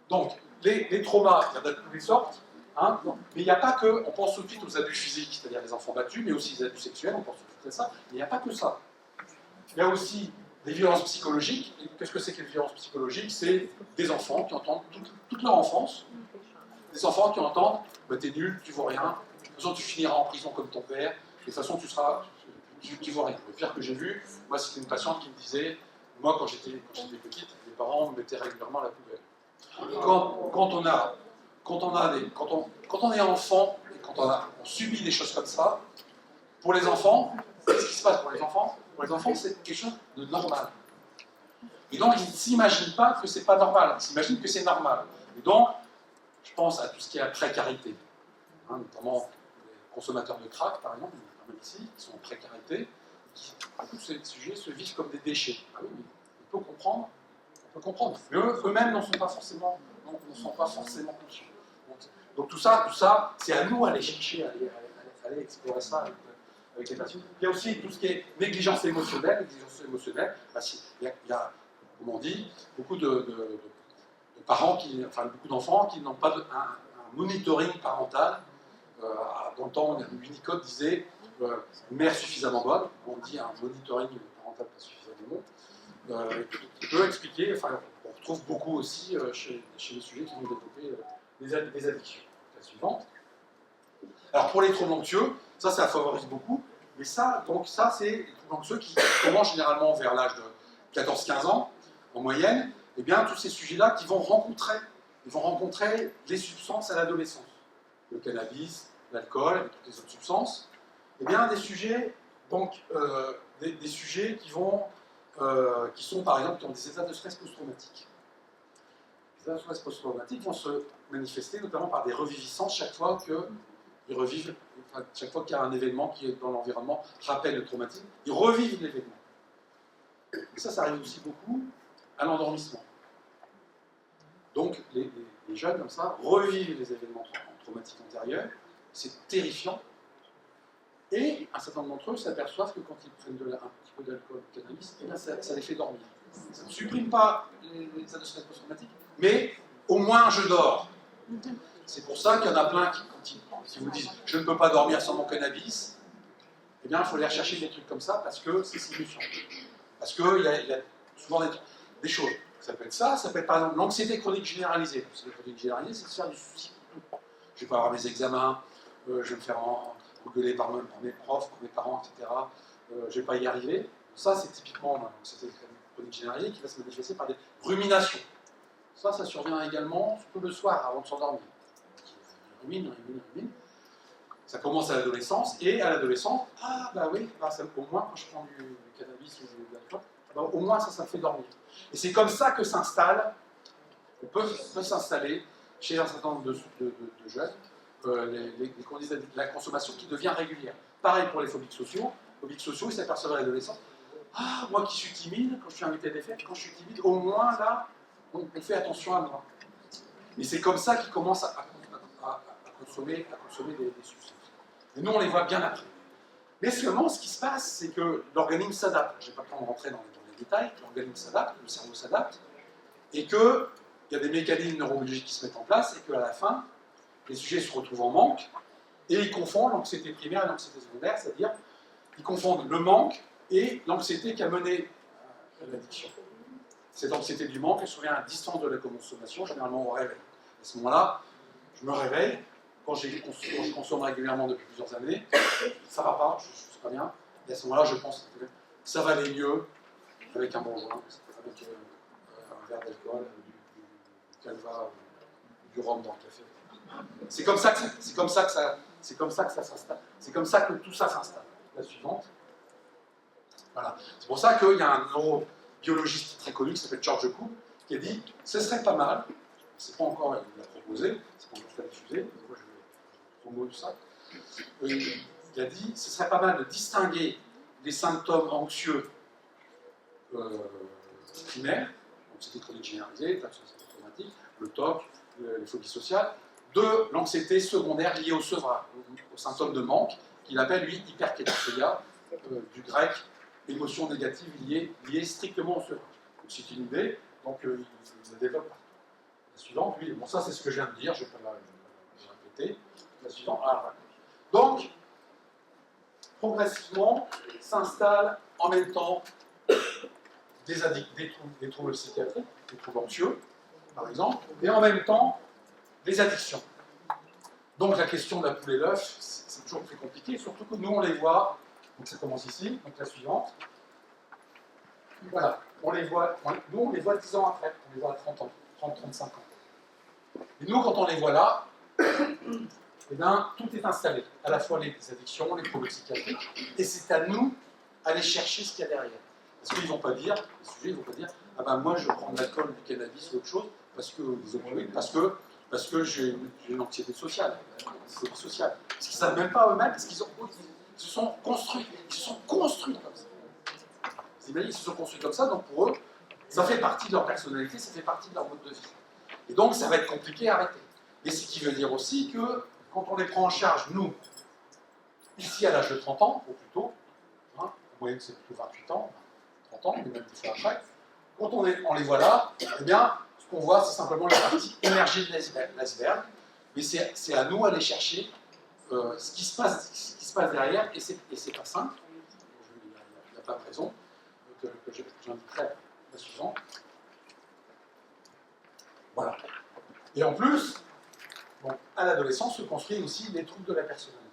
B: Donc, les traumas, il y en a de toutes les sortes, hein, mais il n'y a pas que... On pense tout de suite aux abus physiques, c'est-à-dire les enfants battus, mais aussi les abus sexuels, on pense tout de suite à ça, mais il n'y a pas que ça. Il y a aussi des violences psychologiques. Qu'est-ce que c'est que les violences psychologiques? C'est des enfants qui entendent toute leur enfance, des enfants qui entendent bah, « t'es nul, tu vaux rien, de toute façon tu finiras en prison comme ton père, de toute façon tu vaux rien ». Le pire que j'ai vu, moi c'était une patiente qui me disait « moi quand j'étais petite, mes parents me mettaient régulièrement à la poubelle ». Quand on est enfant et quand on subit des choses comme ça, pour les enfants, qu'est-ce qui se passe pour les enfants? Pour les enfants, c'est quelque chose de normal. Et donc, ils ne s'imaginent pas que c'est pas normal, ils s'imaginent que c'est normal. Et donc, je pense à tout ce qui est la précarité, hein, notamment les consommateurs de crack, par exemple, ici, qui sont en précarité, qui, à tous ces sujets, se vivent comme des déchets. Ah oui, mais on peut comprendre. Mais eux-mêmes n'en sont pas forcément conscients. Donc tout ça, c'est à nous d'aller chercher, aller explorer ça avec les patients. Il y a aussi tout ce qui est négligence émotionnelle. Bah, il y a, comme on dit, beaucoup de parents, beaucoup d'enfants qui n'ont pas un monitoring parental. Dans le temps, Unicode disait une mère suffisamment bonne, on dit un monitoring parental pas suffisamment bon. Qui peut expliquer, on retrouve beaucoup aussi chez les sujets qui vont développer des addictions. La suivante. Alors pour les troubles anxieux, ça favorise beaucoup, mais ça c'est les troubles anxieux qui commencent généralement vers l'âge de 14-15 ans, en moyenne, et bien tous ces sujets-là qui vont rencontrer les substances à l'adolescence. Le cannabis, l'alcool, et toutes les autres substances, et bien des sujets, des sujets qui sont par exemple qui ont des états de stress post-traumatiques. Les états de stress post-traumatiques vont se manifester notamment par des reviviscences chaque fois qu'il y a un événement qui est dans l'environnement rappelle le traumatisme, ils revivent l'événement. Et ça arrive aussi beaucoup à l'endormissement. Donc les jeunes comme ça revivent les événements traumatiques antérieurs, c'est terrifiant. Et un certain nombre d'entre eux s'aperçoivent que quand ils prennent un petit peu d'alcool ou de cannabis, eh bien ça les fait dormir. Ça ne supprime pas les états de stress post-traumatique, mais au moins je dors. C'est pour ça qu'il y en a plein qui vous disent « je ne peux pas dormir sans mon cannabis », eh bien, il faut aller rechercher des trucs comme ça parce que c'est signifiant. Parce qu'il y a souvent des choses. Ça peut être ça, ça peut être par exemple l'anxiété chronique généralisée. L'anxiété chronique généralisée, c'est de se faire du souci. Je vais pas avoir mes examens, je vais me faire engueuler par mes profs, par mes parents, etc. Je vais pas y arriver. Ça, c'est typiquement l'anxiété chronique généralisée qui va se manifester par des ruminations. Ça survient également surtout le soir, avant de s'endormir. Rumine. Ça commence à l'adolescence, et à l'adolescence, ah bah oui, bah, au moins quand je prends du cannabis ou de l'alcool, bah, au moins ça me fait dormir. Et c'est comme ça que s'installe, peut s'installer chez un certain nombre de jeunes, la consommation qui devient régulière. Pareil pour les phobiques sociaux. Phobiques sociaux, ils s'aperçoivent à l'adolescence, ah, moi qui suis timide, quand je suis invité à des fêtes, quand je suis timide, au moins là, on fait attention à moi. Et c'est comme ça qu'ils commencent à consommer des substances. Et nous, on les voit bien après. Mais seulement, ce qui se passe, c'est que l'organisme s'adapte. Je n'ai pas le temps de rentrer dans les détails. L'organisme s'adapte, le cerveau s'adapte, et qu'il y a des mécanismes neurobiologiques qui se mettent en place, et qu'à la fin, les sujets se retrouvent en manque, et ils confondent l'anxiété primaire et l'anxiété secondaire, c'est-à-dire ils confondent le manque et l'anxiété qui a mené à l'addiction. Cette anxiété du manque, elle se vient à distance de la consommation, généralement au réveil. À ce moment-là, je me réveille, quand je consomme régulièrement depuis plusieurs années, ça ne va pas, je ne suis pas bien, et à ce moment-là, je pense que ça va aller mieux avec un bon joint, avec un verre d'alcool, du calva, du rhum dans le café. C'est comme ça que ça s'installe. C'est comme ça que tout ça s'installe. La suivante. Voilà. C'est pour ça qu'il y a un neurobiologiste très connu qui s'appelle George Cook qui a dit ce serait pas mal, c'est pas encore, il l'a proposé, c'est pas encore diffusé, moi je vais promouvoir tout ça. Il a dit ce serait pas mal de distinguer les symptômes anxieux primaires, donc c'était chronique généralisée, l'anxiété traumatique, le TOC, les phobies sociales, de l'anxiété secondaire liée au sevrage, aux symptômes de manque, qu'il appelle lui hyperkétosia, du grec émotion négative liée strictement au sevrage. Donc c'est une idée, donc il la développe pas. La suivante, oui, bon ça c'est ce que je viens de dire, je ne vais pas la répéter. La suivante, voilà. Donc, progressivement, s'installent en même temps des troubles psychiatriques, des troubles anxieux, par exemple, et en même temps, des addictions. Donc la question de la poule et l'œuf, c'est toujours très compliqué, surtout que nous on les voit, donc ça commence ici, donc la suivante. Voilà, nous on les voit 10 ans après, on les voit à 30 ans, 30-35 ans. Et nous quand on les voit là, eh bien, tout est installé, à la fois les addictions, les troubles psychiatriques, et c'est à nous d'aller chercher ce qu'il y a derrière. Parce qu'ils ne vont pas dire, les sujets, ils ne vont pas dire, ah ben moi je prends de l'alcool, du cannabis ou autre chose, parce que j'ai une anxiété sociale, Parce qu'ils ne savent même pas eux-mêmes, parce qu'ils se sont construits comme ça. Vous imaginez, ils se sont construits comme ça, donc pour eux, ça fait partie de leur personnalité, ça fait partie de leur mode de vie. Et donc ça va être compliqué à arrêter. Et ce qui veut dire aussi que quand on les prend en charge, nous, ici à l'âge de 30 ans, ou plus tôt, en moyenne c'est plutôt 28 ans, 30 ans, mais même des fois après, quand on les voit là, eh bien, ce qu'on voit, c'est simplement la partie émergée de l'iceberg, mais c'est à nous d'aller chercher ce qui se passe derrière, et c'est pas simple. Il n'y a pas de raison que j'indiquerai la suivante. Voilà. Et en plus, bon, à l'adolescence se construisent aussi les troubles de la personnalité.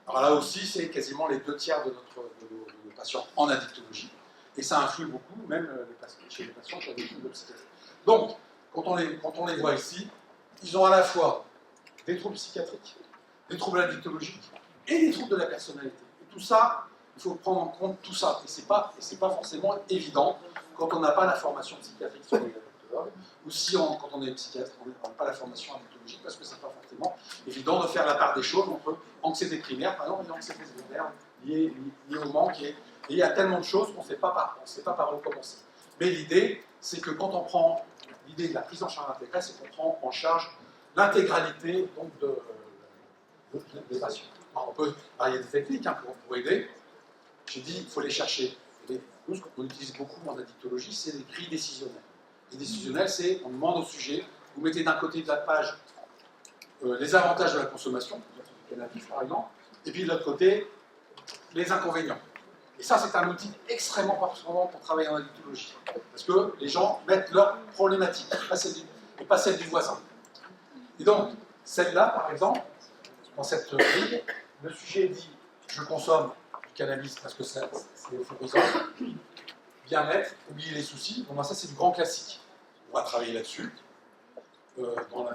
B: Alors là aussi, c'est quasiment les 2/3 de nos patients en addictologie, et ça influe beaucoup, même chez les patients qui ont des troubles psychiatriques. Donc, quand on les voit ici, ils ont à la fois des troubles psychiatriques, des troubles addictologiques et des troubles de la personnalité. Et tout ça, il faut prendre en compte tout ça. Et c'est pas forcément évident quand on n'a pas la formation psychiatrique sur les addictologues, ou si quand on est psychiatre, on n'a pas la formation addictologique, parce que c'est pas forcément évident de faire la part des choses entre anxiété primaire, par exemple, et anxiété secondaire liée au manque. Et il y a tellement de choses qu'on ne sait pas par où commencer. Mais l'idée, c'est que quand on prend l'idée de la prise en charge intégrale, c'est qu'on prend en charge l'intégralité des patients. Alors, il y a des techniques pour aider. J'ai dit, il faut les chercher. Nous, ce qu'on utilise beaucoup en addictologie, c'est les grilles décisionnelles. Les décisionnelles, c'est on demande au sujet, vous mettez d'un côté de la page les avantages de la consommation, du cannabis par exemple, et puis de l'autre côté, les inconvénients. Et ça, c'est un outil extrêmement performant pour travailler en addictologie. Parce que les gens mettent leurs problématiques, et pas celles du voisin. Et donc, celle-là, par exemple, dans cette grille, le sujet dit « je consomme du cannabis parce que c'est euphorisant », bien-être, oublier les soucis. Bon, ça, c'est du grand classique. On va travailler là-dessus, en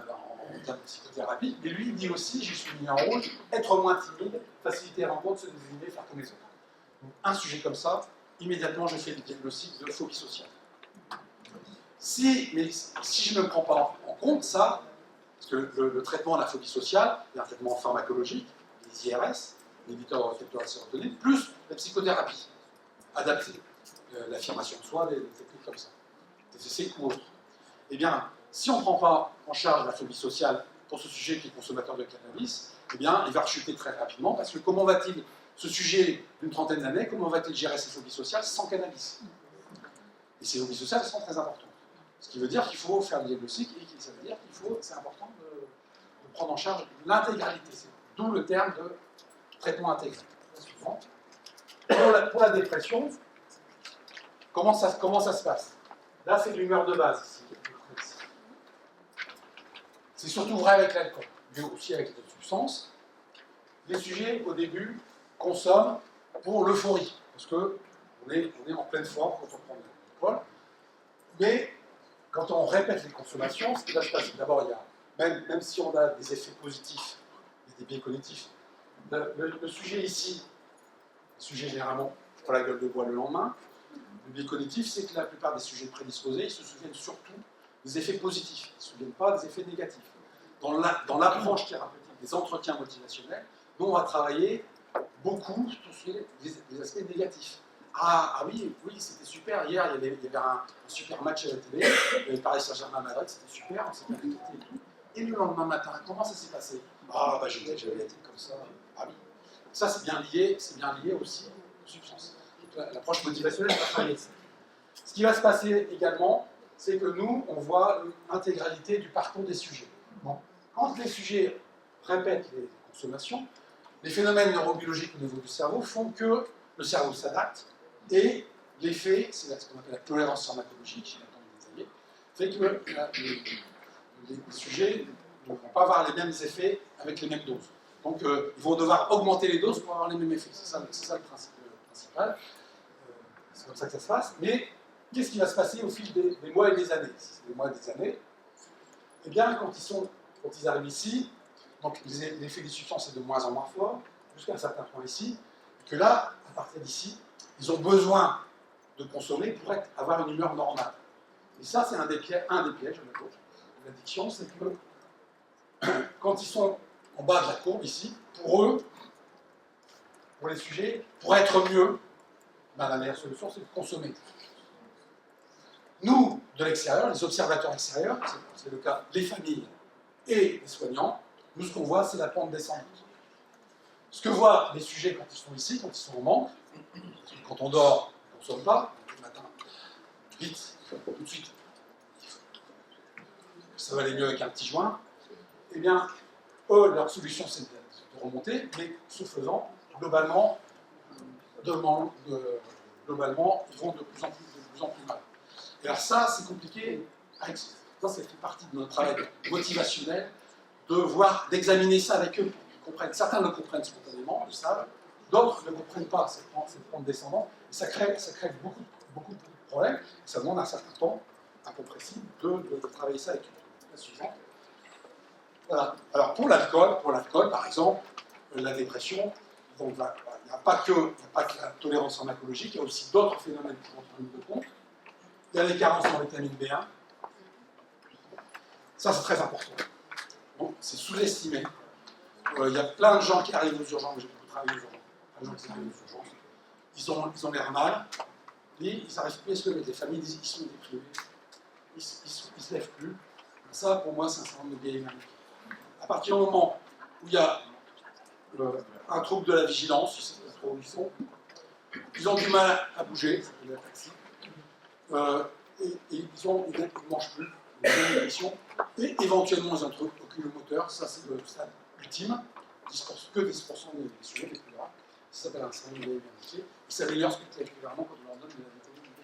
B: termes de psychothérapie. Et lui, il dit aussi, j'ai souligné en rouge, être moins timide, faciliter la rencontre, se désigner, faire comme les autres. Donc, un sujet comme ça, immédiatement, je fais le diagnostic de phobie sociale. Mais si je ne prends pas en compte ça, parce que le traitement de la phobie sociale, il y a un traitement pharmacologique, les IRS, l'inhibiteur de récepteur à la sérotonine, plus la psychothérapie adaptée, l'affirmation de soi, des techniques comme ça, TCC ou autres. Eh bien, si on ne prend pas en charge la phobie sociale pour ce sujet qui est consommateur de cannabis, eh bien, il va rechuter très rapidement, parce que comment va-t-il, ce sujet d'une trentaine d'années, comment va-t-il gérer ses phobies sociales sans cannabis? Et ces phobies sociales sont très importantes. Ce qui veut dire qu'il faut faire le diagnostic, et ça veut dire qu'il faut, c'est important de prendre en charge l'intégralité. D'où le terme de traitement intégral. Pour la dépression, comment ça se passe? Là, c'est l'humeur de base. Ici. C'est surtout vrai avec l'alcool, mais aussi avec d'autres substances. Les sujets, au début, consomment pour l'euphorie, parce qu'on est en pleine forme quand on prend de l'alcool. Mais quand on répète les consommations, ce qui va se passer, d'abord, il y a, même si on a des effets positifs, des biais cognitifs, le sujet ici, le sujet généralement pour la gueule de bois le lendemain, le biais cognitif, c'est que la plupart des sujets prédisposés, ils se souviennent surtout des effets positifs, ils ne se souviennent pas des effets négatifs. Dans l'approche thérapeutique des entretiens motivationnels, nous, on va travailler beaucoup sur les aspects négatifs. Ah oui, c'était super. Hier, il y avait un super match à la télé. Il y avait Paris Saint-Germain à Madrid, c'était super. On s'est bien écouté et tout. Et le lendemain matin, comment ça s'est passé? Ah, bah j'avais été comme ça. Ah oui. Ça, c'est bien lié aussi aux substances. L'approche motivationnelle va travailler ça. Ce qui va se passer également, c'est que nous, on voit l'intégralité du parcours des sujets. Bon. Quand les sujets répètent les consommations, les phénomènes neurobiologiques au niveau du cerveau font que le cerveau s'adapte. Et l'effet, c'est ce qu'on appelle la tolérance pharmacologique, j'ai pas le temps de détailler, fait que les sujets ne vont pas avoir les mêmes effets avec les mêmes doses. Donc, ils vont devoir augmenter les doses pour avoir les mêmes effets. C'est ça le principe principal. C'est comme ça que ça se passe. Mais qu'est-ce qui va se passer au fil des mois et des années? Si c'est des mois et des années, eh bien, quand ils arrivent ici, donc l'effet des substances est de moins en moins fort, jusqu'à un certain point ici, et que là, à partir d'ici, ils ont besoin de consommer pour avoir une humeur normale. Et ça, c'est un des pièges de l'addiction, c'est que quand ils sont en bas de la courbe, ici, pour eux, pour les sujets, pour être mieux, ben, la meilleure solution, c'est de consommer. Nous, de l'extérieur, les observateurs extérieurs, c'est le cas des familles et des soignants, nous, ce qu'on voit, c'est la pente descendante. Ce que voient les sujets quand ils sont ici, quand ils sont en manque, quand on dort, on ne consomme pas, le matin, vite, tout de suite, ça va aller mieux avec un petit joint, eh bien, eux, leur solution, c'est de remonter, mais ce faisant, globalement, ils vont de plus en plus mal. Et alors ça, c'est compliqué, ça fait partie de notre travail motivationnel, d'examiner ça avec eux, pour qu'ils comprennent. Certains le comprennent spontanément, le savent, d'autres ne comprennent pas cette pente descendante, et ça crée beaucoup de problèmes, et ça demande un certain temps, un peu précis, de travailler ça avec eux. La suivante. Voilà. Alors pour l'alcool, par exemple, la dépression, donc il n'y a pas que la tolérance pharmacologique, il y a aussi d'autres phénomènes qui rentrent en ligne de compte. Il y a les carences en vitamine B1. Ça, c'est très important. Bon, c'est sous-estimé. Il y a plein de gens qui arrivent aux urgences, j'ai beaucoup travaillé aux urgences, plein de gens qui arrivent aux urgences. Ils ont l'air mal, et ils n'arrivent plus à se lever. Les familles disent qu'ils sont déprimés, ils ne se lèvent plus. Ça, pour moi, c'est un syndrome de vieillir. À partir du moment où il y a un trouble de la vigilance, je ne sais pas trop où ils sont, ils ont du mal à bouger, ça s'appelle l'apraxie, et ils ne mangent plus, ils ont une dépression, et éventuellement ils ont un truc oculomoteur, ça c'est le stade ultime, que 10% des sujets les plus graves, qui s'appelle un syndrome d'ébriété. Ils s'améliorent spectaculairement quand on leur donne de la vitamine B.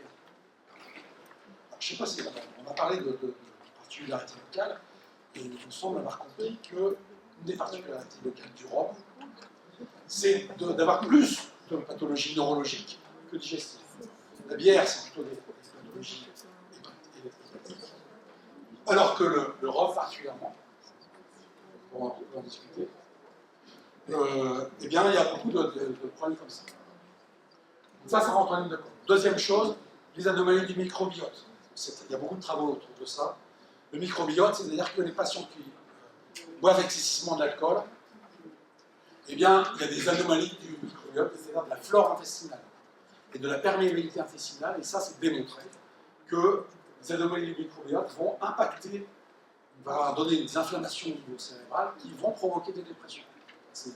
B: Alors, je ne sais pas si on a parlé de particularité locale, et il me semble avoir compris qu'une des particularités locales du rhum, c'est d'avoir plus de pathologies neurologiques que digestives. La bière, c'est plutôt des pathologies hépatiques, alors que le rhum particulièrement, on va en discuter, eh bien, il y a beaucoup de problèmes comme ça. Donc ça rentre en ligne de compte. Deuxième chose, les anomalies du microbiote. Il y a beaucoup de travaux autour de ça. Le microbiote, c'est-à-dire que les patients qui boivent excessivement de l'alcool, eh bien, il y a des anomalies du microbiote, c'est-à-dire de la flore intestinale et de la perméabilité intestinale, et ça, c'est démontré que les anomalies du microbiote vont impacter, va donner des inflammations au niveau cérébral qui vont provoquer des dépressions. C'est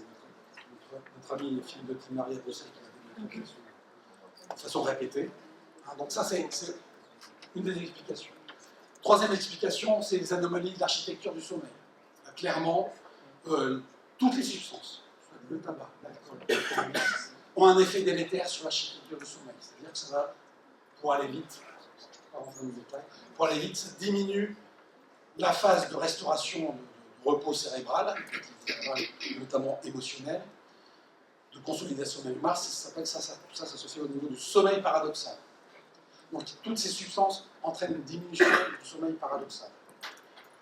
B: notre ami Philippe de Timarie à Bruxelles qui l'a démontré de façon répétée. Donc ça, c'est une des explications. Troisième explication, c'est les anomalies de l'architecture du sommeil. Clairement, toutes les substances, le tabac, l'alcool, ont un effet délétère sur l'architecture du sommeil. C'est-à-dire que ça va, pour aller vite, pas rentrer dans le détail, pour aller vite, ça diminue la phase de restauration de repos cérébral, notamment émotionnel, de consolidation de la mémoire, ça se fait au niveau du sommeil paradoxal. Donc toutes ces substances entraînent une diminution du sommeil paradoxal.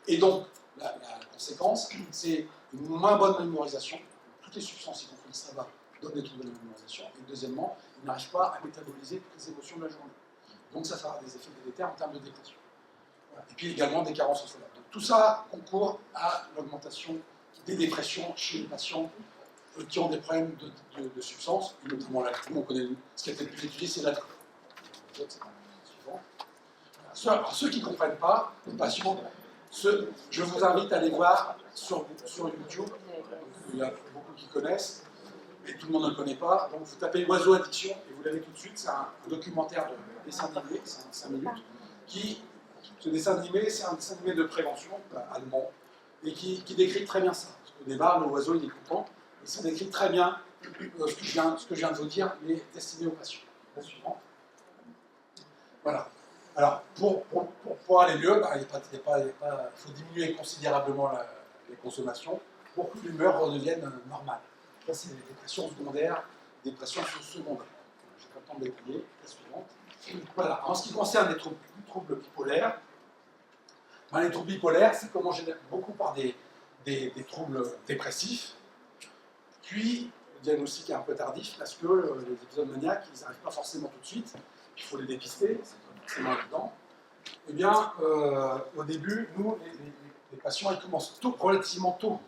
B: Et donc, la conséquence, c'est une moins bonne mémorisation. Toutes les substances, y compris le sabbat, donnent des troubles de la mémorisation. Et deuxièmement, ils n'arrivent pas à métaboliser toutes les émotions de la journée. Donc ça aura des effets délétères en termes de dépression. Voilà. Et puis également des carences en solaire. Donc tout ça concourt à l'augmentation des dépressions chez les patients qui ont des problèmes de substances, et notamment l'alcool. On connaît ce qui a été le plus étudié, c'est l'alcool. Alors, ceux qui ne comprennent pas, les patients, je vous invite à aller voir sur YouTube. Il y a beaucoup qui connaissent, mais tout le monde ne le connaît pas. Donc vous tapez Oiseau Addiction et vous l'avez tout de suite. C'est un documentaire de dessin animé, c'est 5 minutes. Ce dessin animé, c'est un dessin animé de prévention allemand et qui décrit très bien ça. Parce qu'au départ, l'oiseau il est content et ça décrit très bien ce que je viens de vous dire, mais destiné aux patients. La suivante. Voilà. Alors, pour aller mieux, il faut diminuer considérablement les consommations pour que l'humeur redevienne normale. Ça, c'est les dépressions secondaires, dépressions secondaires. Je n'ai pas le temps de détailler. La suivante. Voilà. En ce qui concerne les troubles bipolaires, les troubles bipolaires, c'est comment générer beaucoup par des troubles dépressifs. Puis, le diagnostic est un peu tardif parce que les épisodes maniaques, ils n'arrivent pas forcément tout de suite. Il faut les dépister, c'est pas forcément évident. Eh bien, au début, nous, les patients, ils commencent relativement tôt.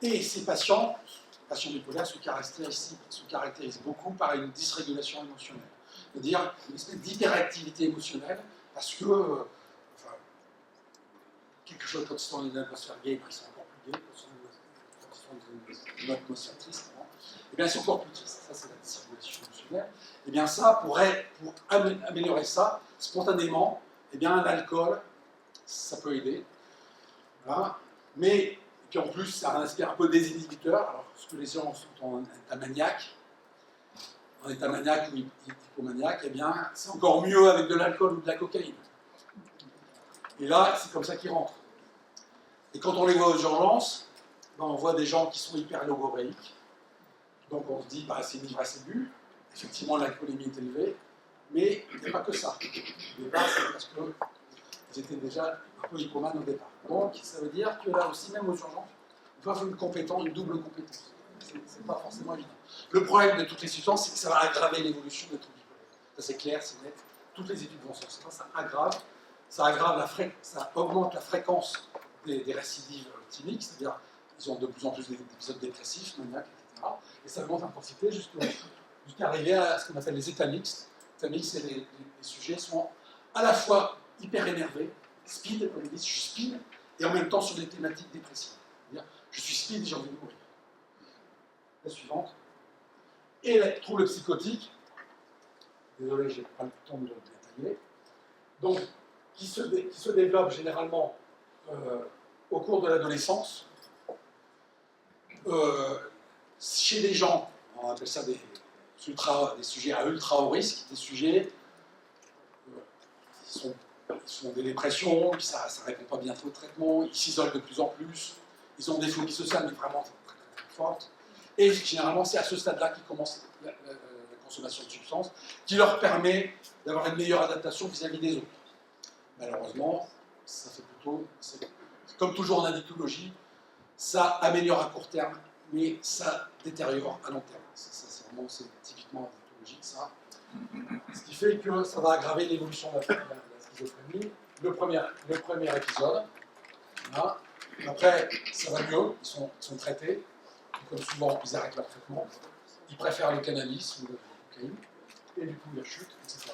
B: Et ces patients bipolaires se caractérisent beaucoup par une dysrégulation émotionnelle. C'est-à-dire une espèce d'hyperactivité émotionnelle, parce que quelque chose, quand ils sont dans une atmosphère gay, ils sont encore plus gays, quand ils sont dans une atmosphère triste, eh bien, ils sont encore plus tristes. Ça, c'est la dysrégulation émotionnelle. Eh bien, ça, pour améliorer ça, spontanément, eh bien, l'alcool, ça peut aider. Voilà. Mais, et puis en plus, ça a un aspect un peu désinhibiteur. Alors, ce que les gens sont en état maniaque ou hypomaniaque, eh bien, c'est encore mieux avec de l'alcool ou de la cocaïne. Et là, c'est comme ça qu'ils rentrent. Et quand on les voit aux urgences, on voit des gens qui sont hyper logoréiques. Donc on se dit, c'est une ivresse aiguë. Effectivement, l'alcoolémie est élevée. Mais il n'y a pas que ça. Au départ, c'est parce qu'ils étaient déjà un peu hypomanes au départ. Donc, ça veut dire que là aussi, même aux urgences, il faut faire une double compétence. C'est pas forcément évident. Le problème de toutes les substances, c'est que ça va aggraver l'évolution des troubles bipolaires. Ça, c'est clair, c'est net. Toutes les études vont sur ça. Ça augmente la fréquence des récidives thymiques, c'est-à-dire ils ont de plus en plus d'épisodes dépressifs, maniaques, etc. Et ça augmente l'intensité jusqu'à arriver à ce qu'on appelle les états mixtes. Les états mixtes, c'est les sujets sont à la fois hyper énervés, speed, comme ils disent, je suis speed, et en même temps sur des thématiques dépressives. C'est-à-dire, je suis speed et j'ai envie de mourir. La suivante. Et les troubles psychotiques, désolé, je n'ai pas le temps de le détailler, donc, qui se développent généralement au cours de l'adolescence, chez les gens on appelle ça des sujets à ultra haut risque, des sujets qui sont des dépressions, puis ça ne répond pas bien au traitement, ils s'isolent de plus en plus, ils ont des phobies sociales, mais vraiment très, très, très fortes. Et généralement, c'est à ce stade-là qu'ils commencent la consommation de substances, qui leur permet d'avoir une meilleure adaptation vis-à-vis des autres. Malheureusement, ça fait plutôt, comme toujours en addictologie, ça améliore à court terme, mais ça détériore à long terme. C'est typiquement addictologique, ça. Ce qui fait que ça va aggraver l'évolution de la schizophrénie. Le premier épisode, là. Après, ça va mieux, ils sont traités. Et comme souvent, ils arrêtent leur traitement. Ils préfèrent le cannabis ou le cocaïne. Et du coup, ils rechutent, etc.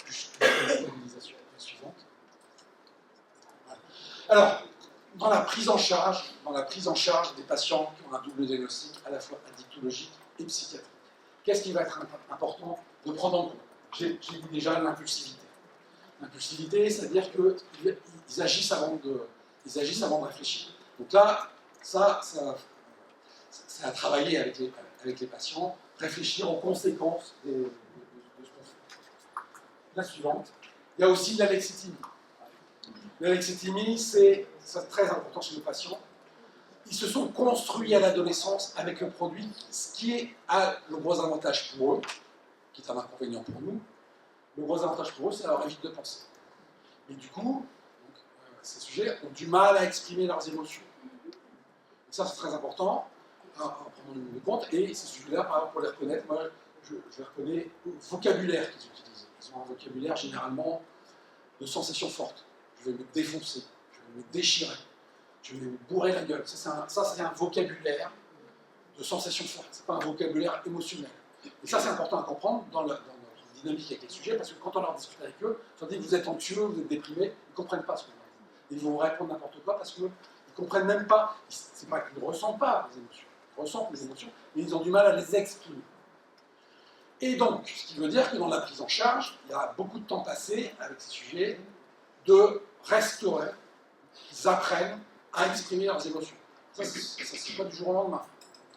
B: Jusqu'à la stabilisation suivante. Voilà. Alors, dans la prise en charge des patients qui ont un double diagnostic, à la fois addictologique et psychiatrique, qu'est-ce qui va être important de prendre en compte? J'ai dit déjà l'impulsivité. L'impulsivité, c'est-à-dire qu'ils agissent avant de réfléchir. Donc là, ça c'est à travailler avec les patients, réfléchir aux conséquences de ce qu'on fait. La suivante, il y a aussi l'alexithymie. L'alexithymie, c'est très important chez les patients. Ils se sont construits à l'adolescence avec le produit, ce qui a le gros avantage pour eux, qui est un inconvénient pour nous. Le gros avantage pour eux, c'est leur évite de penser. Et du coup, ces sujets ont du mal à exprimer leurs émotions. Et ça, c'est très important à prendre en compte. Et ces sujets-là, par exemple, pour les reconnaître, moi, je les reconnais au vocabulaire qu'ils utilisent. Ils ont un vocabulaire généralement de sensations fortes. Je vais me défoncer, je vais me déchirer, je vais me bourrer la gueule. Ça, c'est un vocabulaire de sensations fortes. Ce n'est pas un vocabulaire émotionnel. Et ça, c'est important à comprendre dans notre dynamique avec les sujets, parce que quand on leur discute avec eux, on leur dit que vous êtes anxieux, vous êtes déprimé, ils ne comprennent pas ce qu'on leur dit. Ils vont vous répondre n'importe quoi parce qu'ils ne comprennent même pas. C'est pas qu'ils ne ressentent pas les émotions. Ils ressentent les émotions, mais ils ont du mal à les exprimer. Et donc, ce qui veut dire que dans la prise en charge, il y a beaucoup de temps passé avec ces sujets de restaurer, qu'ils apprennent à exprimer leurs émotions. Ça, c'est pas du jour au lendemain.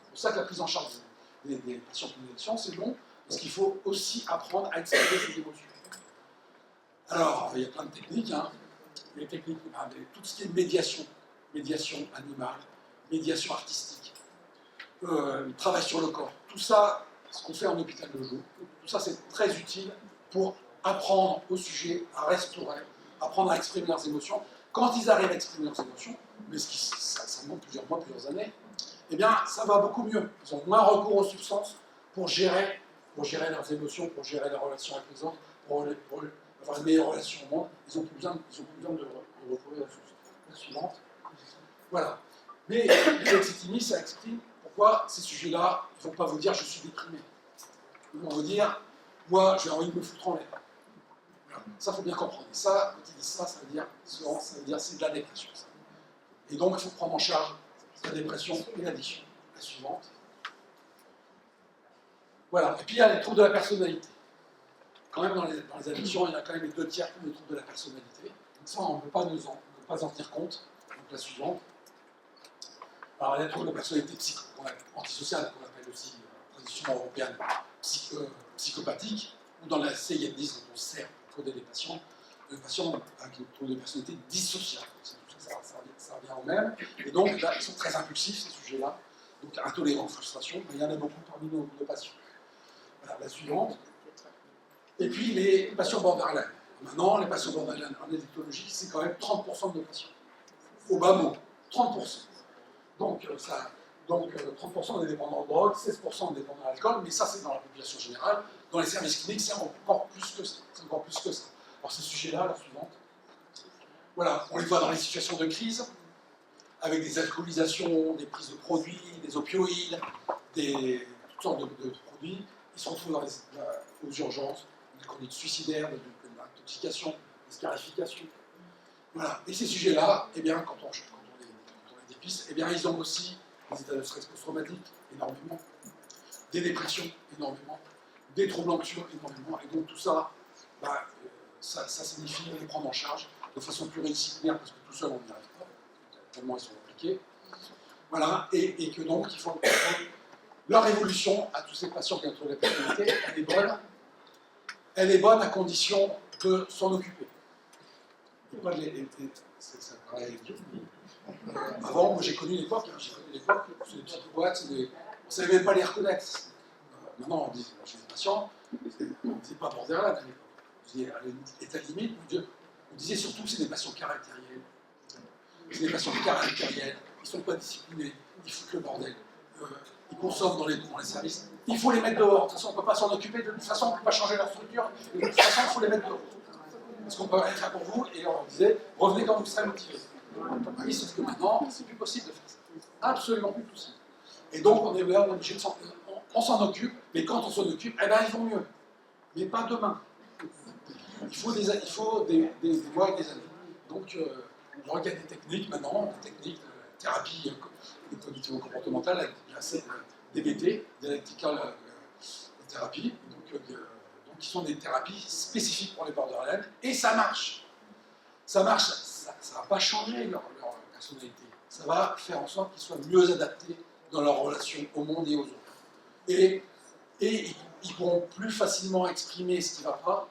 B: C'est pour ça que la prise en charge des patients en addiction, c'est long, parce qu'il faut aussi apprendre à exprimer ses émotions. Alors, il y a plein de techniques. Les techniques, tout ce qui est médiation animale, médiation artistique, travail sur le corps, tout ça, ce qu'on fait en hôpital de jour, tout ça, c'est très utile pour apprendre au sujet à restaurer, apprendre à exprimer leurs émotions. Quand ils arrivent à exprimer leurs émotions, mais ça demande plusieurs mois, plusieurs années, eh bien, ça va beaucoup mieux. Ils ont moins recours aux substances pour gérer leurs émotions, pour gérer leurs relations avec les autres, pour avoir une meilleure relation au monde. Ils n'ont plus besoin de recourir à la suivante. Voilà. Mais l'alexithymie, ça exprime pourquoi ces sujets-là, il ne faut pas vous dire je suis déprimé. Ils vont vous dire moi, j'ai envie de me foutre en l'air. Ça, il faut bien comprendre. Et ça, quand ils disent ça, ça veut dire c'est de la dépression. Ça. Et donc, il faut prendre en charge la dépression et l'addiction. La suivante. Voilà. Et puis, il y a les troubles de la personnalité. Quand même, dans les addictions, il y a quand même les 2 tiers qui ont les troubles de la personnalité. Donc ça, on ne peut pas en tenir compte. Donc, la suivante. Alors, il y a les troubles de personnalité antisociale, qu'on appelle aussi, tradition européenne, psychopathique, ou dans la CIM-10, dont on sert pour coder les patients avec des troubles de personnalité dissociables. Ça revient au même. Et donc, là, ils sont très impulsifs, ces sujets-là. Donc, intolérants, frustration, mais il y en a beaucoup parmi nos patients. Voilà, la suivante. Et puis, les patients borderline. Maintenant, les patients borderline en addictologie, c'est quand même 30% de nos patients. Au bas mot, 30%. Donc, 30% des dépendants de drogue, 16% des dépendants d'alcool, mais ça, c'est dans la population générale. Dans les services cliniques, c'est encore plus que ça. Alors, ces sujets-là, la suivante. Voilà, on les voit dans les situations de crise, avec des alcoolisations, des prises de produits, des opioïdes, toutes sortes de produits. Ils se retrouvent aux urgences, des conduites suicidaires, de l'intoxication, des scarifications. Voilà. Et ces sujets-là, eh bien, quand on les dépiste, eh bien, ils ont aussi des états de stress post-traumatique, énormément, des dépressions, énormément, des troubles anxieux, énormément. Et donc tout ça, ça signifie les prendre en charge de façon pluridisciplinaire, parce que tout seul, on n'y arrive pas, tellement ils sont compliqués. Voilà, et que donc, il faut Leur évolution à tous ces patients qui ont trouvé la personnalité, elle est bonne. Elle est bonne à condition de s'en occuper. Ça paraît idiot. Avant, moi j'ai connu l'époque, c'est des petites boîtes, on ne savait même pas les reconnaître. Maintenant, on dit, chez les patients, on ne disait pas borderline à l'époque. On disait, à l'état limite, on disait surtout que c'est des patients caractériels. C'est des patients caractériels, ils ne sont pas disciplinés, ils foutent le bordel, ils consomment dans les services. Il faut les mettre dehors. De toute façon, on ne peut pas s'en occuper, de toute façon, on ne peut pas changer leur structure, de toute façon, il faut les mettre dehors. Parce qu'on peut rien faire pour vous, et on disait, revenez quand vous serez motivés. Oui, sauf que maintenant, c'est plus possible de faire ça. Absolument plus possible. Et donc, on est obligé de on s'en occupe, mais quand on s'en occupe, eh ben, ils vont mieux. Mais pas demain. Il faut des mois et des années. Donc, il y a des techniques maintenant, des techniques de thérapie cognitivo-comportementale, avec DBT, Dialectical Therapy, donc, qui sont des thérapies spécifiques pour les borderline, et ça marche. Ça marche, ça ne va pas changer leur personnalité. Ça va faire en sorte qu'ils soient mieux adaptés dans leur relation au monde et aux autres. Et ils pourront plus facilement exprimer ce qui ne va pas,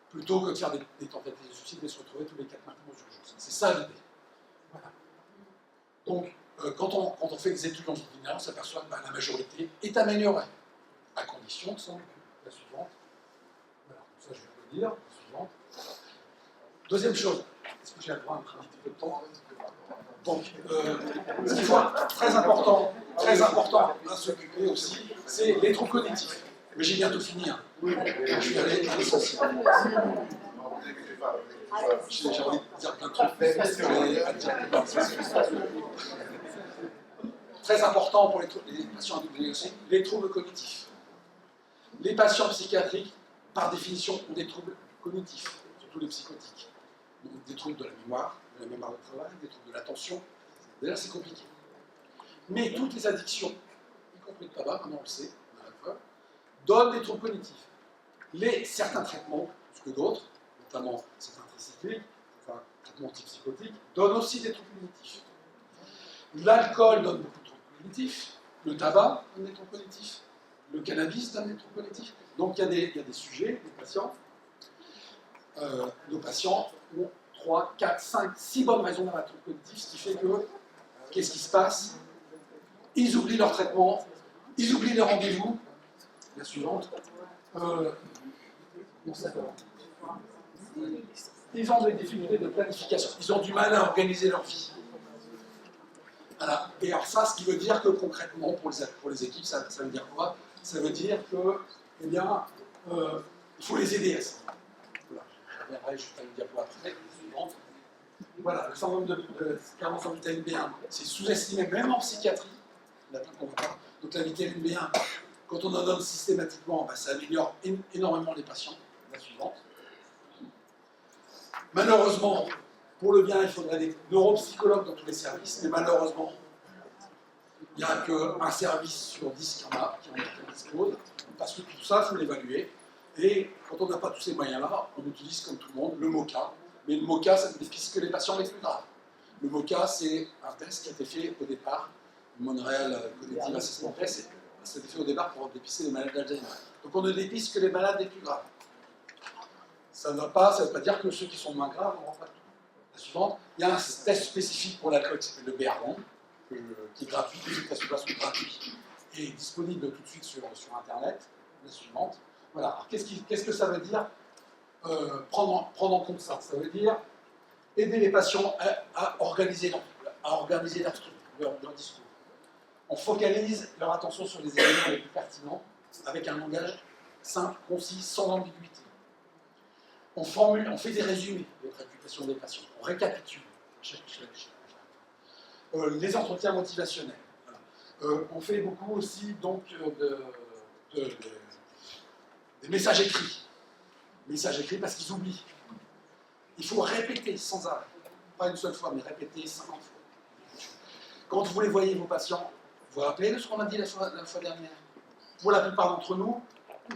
B: plutôt que de faire des tentatives de suicide et se retrouver tous les 4 matins aux urgences. C'est ça l'idée. Voilà. Donc, quand on fait des études longitudinales, on s'aperçoit que la majorité est améliorée, à condition de s'en occuper. La suivante. Voilà, ça je vais le dire. La suivante. Deuxième chose, est-ce que j'ai le droit à un petit peu de temps? Donc, ce qu'il faut, très important à s'occuper aussi, c'est les troubles cognitifs. Mais j'ai bientôt fini. Hein. Je vais aller à l'essentiel. J'ai envie de dire plein de trucs. Très important pour les patients individuels aussi, les troubles cognitifs. Les patients psychiatriques, par définition, ont des troubles cognitifs, surtout les psychotiques. Donc, des troubles de la mémoire de travail, des troubles de l'attention. D'ailleurs, c'est compliqué. Mais toutes les addictions, y compris le tabac, comme on le sait, on a la preuve, donnent des troubles cognitifs. Certains traitements, plus que d'autres, notamment certains tricycliques, enfin, traitements antipsychotiques, donnent aussi des troubles cognitifs. L'alcool donne beaucoup de troubles cognitifs, le tabac donne des troubles cognitifs, le cannabis donne des troubles cognitifs. Donc il y a des sujets, des patients. Nos patients ont 3, 4, 5, 6 bonnes raisons d'avoir un trouble cognitif, ce qui fait que, qu'est-ce qui se passe? Ils oublient leur traitement, ils oublient les rendez-vous. La suivante. Ils ont des difficultés de planification, ils ont du mal à organiser leur vie. Voilà. Et alors ça, ce qui veut dire que concrètement, pour les équipes, ça veut dire quoi? Ça veut dire que, eh bien, il faut les aider à ça. Voilà. Je reviendrai juste à une diapo après. Voilà, le syndrome de carence en vitamine B1, c'est sous-estimé même en psychiatrie. Il y en a plein qu'on voit pas. Donc la vitamine B1, quand on en donne systématiquement, ça améliore énormément les patients. La suivante. Malheureusement, pour le bien, il faudrait des neuropsychologues dans tous les services, mais malheureusement, il n'y a qu'un service sur 10 qui en dispose, parce que tout ça, il faut l'évaluer. Et quand on n'a pas tous ces moyens-là, on utilise comme tout le monde le MoCA. Mais le MoCA, ça ne dépiste que les patients les plus graves. Le MoCA, c'est un test qui a été fait au départ, le Montréal Cognitive Assessment Test, ça a été fait au départ pour dépister les malades d'Alzheimer. Donc on ne dépiste que les malades les plus graves. Ça ne veut pas dire que ceux qui sont moins graves n'auront pas tout. La suivante, il y a un test spécifique pour l'alcool qui s'appelle le BR1, qui est gratuit, les tests sont gratuits et disponible tout de suite sur Internet. La suivante. Voilà. Alors, qu'est-ce que ça veut dire prendre en compte ça? Ça veut dire aider les patients à organiser leur discours. On focalise leur attention sur les éléments les plus pertinents avec un langage simple, concis, sans ambiguïté. On fait des résumés de préoccupations des patients. On récapitule les entretiens motivationnels. Voilà. On fait beaucoup aussi donc des messages écrits. Messages écrits parce qu'ils oublient. Il faut répéter sans arrêt. Pas une seule fois, mais répéter 50 fois. Quand vous les voyez, vos patients, vous vous rappelez de ce qu'on a dit la fois dernière? Pour la plupart d'entre nous,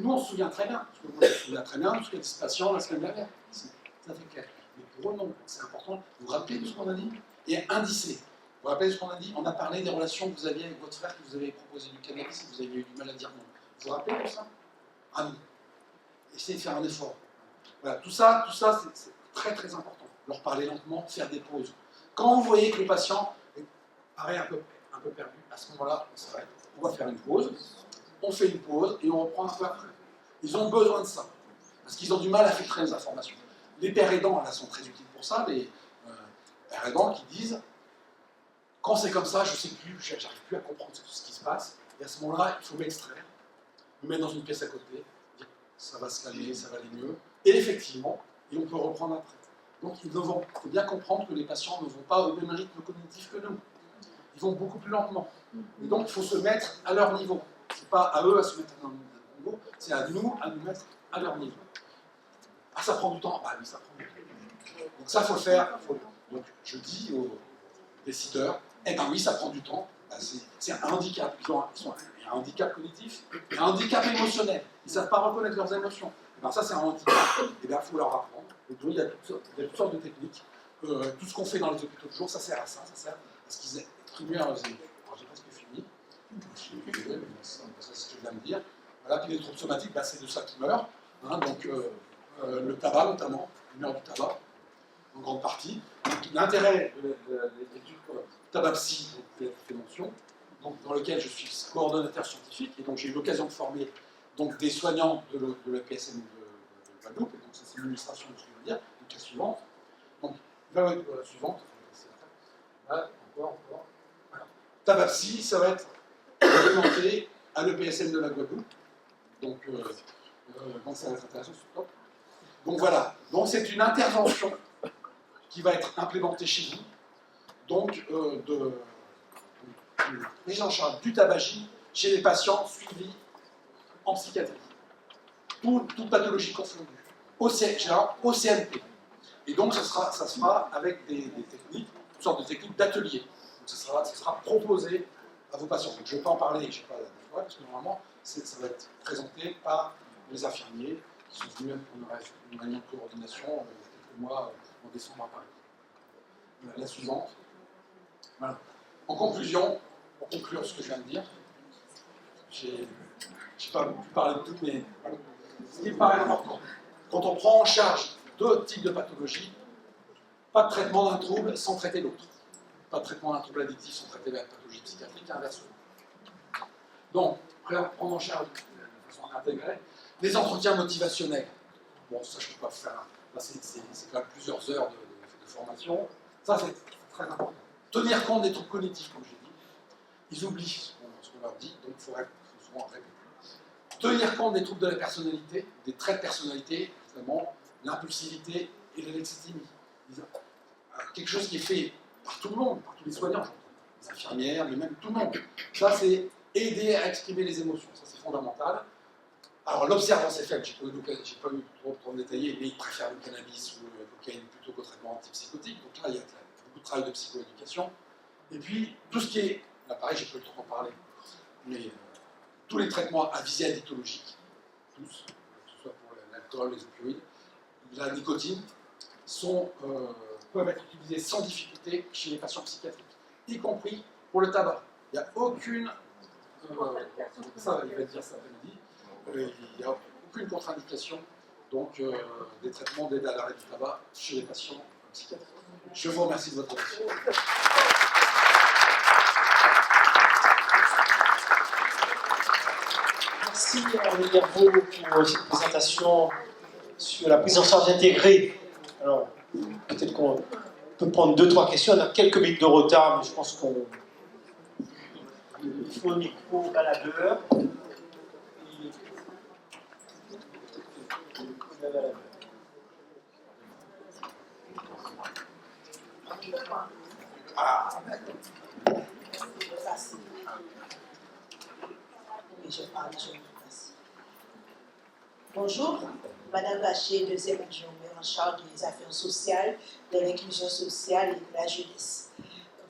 B: on se souvient très bien. Parce que vous vous souvenez très bien de ce que dit ce patient la semaine dernière. Ça fait clair. Mais pour eux, non. C'est important. Vous vous rappelez de ce qu'on a dit? Et indicer. vous rappelez ce qu'on a dit? On a parlé des relations que vous aviez avec votre frère qui vous avait proposé du cannabis et vous avez eu du mal à dire non. Vous vous rappelez de ça? Ah non. Essayez de faire un effort. Voilà, tout ça c'est très très important. Leur parler lentement, faire des pauses. Quand vous voyez que le patient paraît un peu perdu, à ce moment-là, on s'arrête. On va faire une pause. On fait une pause et on reprend un peu après. Ils ont besoin de ça. Parce qu'ils ont du mal à filtrer les informations. Les pères aidants, là, sont très utiles pour ça. Les pères aidants qui disent quand c'est comme ça, je ne sais plus, j'arrive plus à comprendre ce qui se passe. Et à ce moment-là, il faut m'extraire, me mettre dans une pièce à côté, dire ça va se calmer, ça va aller mieux. Et effectivement, et on peut reprendre après. Donc il faut bien comprendre que les patients ne vont pas au même rythme cognitif que nous. Ils vont beaucoup plus lentement. Et donc il faut se mettre à leur niveau. Ce n'est pas à eux à se mettre à notre niveau, c'est à nous mettre à leur niveau. Ah, ça prend du temps. Bah oui, ça prend du temps. Donc ça, il faut le faire. Donc je dis aux décideurs, eh bien oui, ça prend du temps. Ben, c'est un handicap. Il y a un handicap cognitif, il y a un handicap émotionnel. Ils ne savent pas reconnaître leurs émotions. Et bien ça, c'est un handicap. Et bien il faut leur apprendre. Et donc, il y a toutes sortes de techniques. Tout ce qu'on fait dans les hôpitaux de jour, ça sert à ça. Ça sert à ce qu'ils aient exprimé leurs émotions. Alors j'ai presque fini. C'est ce que je viens de dire. Voilà, puis les troubles somatiques, ben, c'est de ça qu'ils meurent. Hein, donc le tabac notamment, ils meurent du tabac, en grande partie. L'intérêt de l'étude Tabapsy, dont vous avez fait mention, donc, dans lequel je suis coordonnateur scientifique, et donc j'ai eu l'occasion de former donc, des soignants de l'EPSM de Guadeloupe, et donc ça c'est l'illustration de ce que je veux dire, donc la suivante. Donc, la suivante, là, encore. Voilà. Tabapsy, ça va être implémenté à l'EPSM de la Guadeloupe, donc ça va être intéressant, c'est top. Donc voilà, donc c'est une intervention qui va être implémentée chez vous, donc de prise en charge du tabagisme chez les patients suivis en psychiatrie. Toute pathologie confondue, au CNP. Et donc ça se fera avec des techniques, une sorte de technique d'atelier. Donc ça sera proposé à vos patients. Donc je ne vais pas en parler, je ne sais pas la fois, parce que normalement ça va être présenté par les infirmiers qui sont venus pour une réunion de coordination il y a quelques mois en décembre à Paris. La suivante. Voilà. En conclusion, pour conclure ce que je viens de dire, je n'ai pas pu parler de tout, mais ce qui me paraît important, quand on prend en charge deux types de pathologies, pas de traitement d'un trouble sans traiter l'autre. Pas de traitement d'un trouble addictif sans traiter la pathologie psychiatrique, inversement. Donc, prendre en charge de façon intégrée, les entretiens motivationnels. Bon, ça je ne peux pas faire, c'est quand même plusieurs heures de formation. Ça, c'est très important. Tenir compte des troubles cognitifs, comme j'ai dit. Ils oublient ce qu'on leur dit, donc il faut souvent répéter. Tenir compte des troubles de la personnalité, des traits de personnalité, notamment l'impulsivité et l'alexithymie. Quelque chose qui est fait par tout le monde, par tous les soignants, les infirmières, mais même tout le monde. Ça, c'est aider à exprimer les émotions. Ça, c'est fondamental. Alors, l'observance est faible. J'ai pas eu trop de détailler, mais ils préfèrent le cannabis ou le cocaïne plutôt qu'au traitement antipsychotique. Donc là, il y a beaucoup de travail de psychoéducation. Et puis, tout ce qui est, là pareil, j'ai pas eu le temps d'en parler, mais tous les traitements à visée addictologique, tous, que ce soit pour l'alcool, les opioïdes, la nicotine, peuvent être utilisés sans difficulté chez les patients psychiatriques, y compris pour le tabac. Il n'y a aucune, ça il va dire ça après-midi, il n'y a aucune contre-indication donc, des traitements d'aide à l'arrêt du tabac chez les patients psychiatriques. Je vous remercie de votre attention.
A: Merci Henri Herveau pour cette présentation sur la prise en charge intégrée. Alors, peut-être qu'on peut prendre 2-3 questions. On a quelques minutes de retard, mais je pense qu'on... Il faut un micro baladeur. Ah, d'accord.
C: Bonjour, Madame Vacher, deuxième adjointe en charge des affaires sociales, de l'inclusion sociale et de la jeunesse.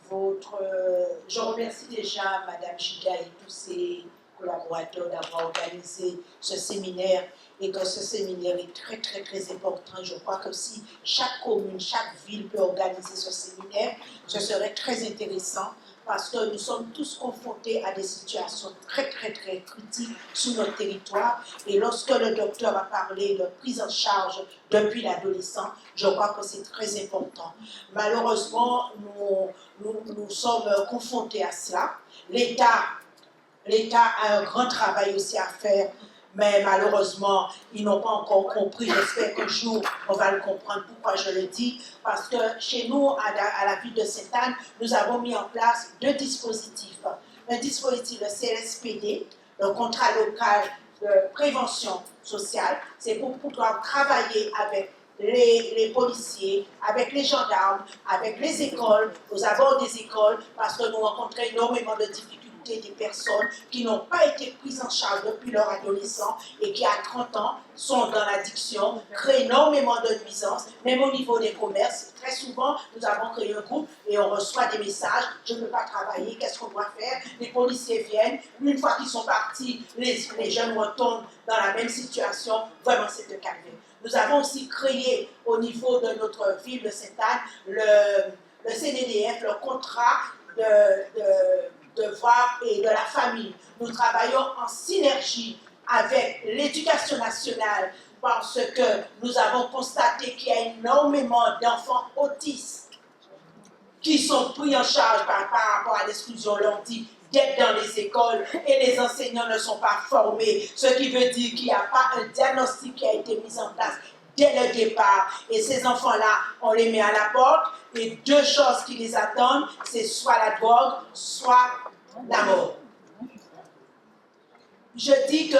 C: Je remercie déjà Madame Giga et tous ses collaborateurs d'avoir organisé ce séminaire et que ce séminaire est très, très, très important. Je crois que si chaque commune, chaque ville peut organiser ce séminaire, ce serait très intéressant parce que nous sommes tous confrontés à des situations très, très, très critiques sur notre territoire. Et lorsque le docteur a parlé de prise en charge depuis l'adolescent, je crois que c'est très important. Malheureusement, nous sommes confrontés à cela. L'État a un grand travail aussi à faire, mais malheureusement, ils n'ont pas encore compris. J'espère qu'un jour, on va le comprendre. Pourquoi je le dis? Parce que chez nous, à la ville de Sainte-Anne, nous avons mis en place 2 dispositifs. Un dispositif, le CLSPD, le contrat local de prévention sociale, c'est pour pouvoir travailler avec les policiers, avec les gendarmes, avec les écoles, aux abords des écoles, parce que nous rencontrons énormément de difficultés des personnes qui n'ont pas été prises en charge depuis leur adolescence et qui, à 30 ans, sont dans l'addiction, créent énormément de nuisances, même au niveau des commerces. Très souvent, nous avons créé un groupe et on reçoit des messages, je ne peux pas travailler, qu'est-ce qu'on doit faire? Les policiers viennent, une fois qu'ils sont partis, les jeunes retournent dans la même situation, vraiment c'est un calvaire. Nous avons aussi créé au niveau de notre ville de Sainte-Anne le CDDF, le contrat de devoir et de la famille. Nous travaillons en synergie avec l'éducation nationale parce que nous avons constaté qu'il y a énormément d'enfants autistes qui sont pris en charge par rapport à l'exclusion lundi d'être dans les écoles et les enseignants ne sont pas formés, ce qui veut dire qu'il n'y a pas un diagnostic qui a été mis en place dès le départ. Et ces enfants-là, on les met à la porte et 2 choses qui les attendent, c'est soit la drogue, soit la mort. Je dis que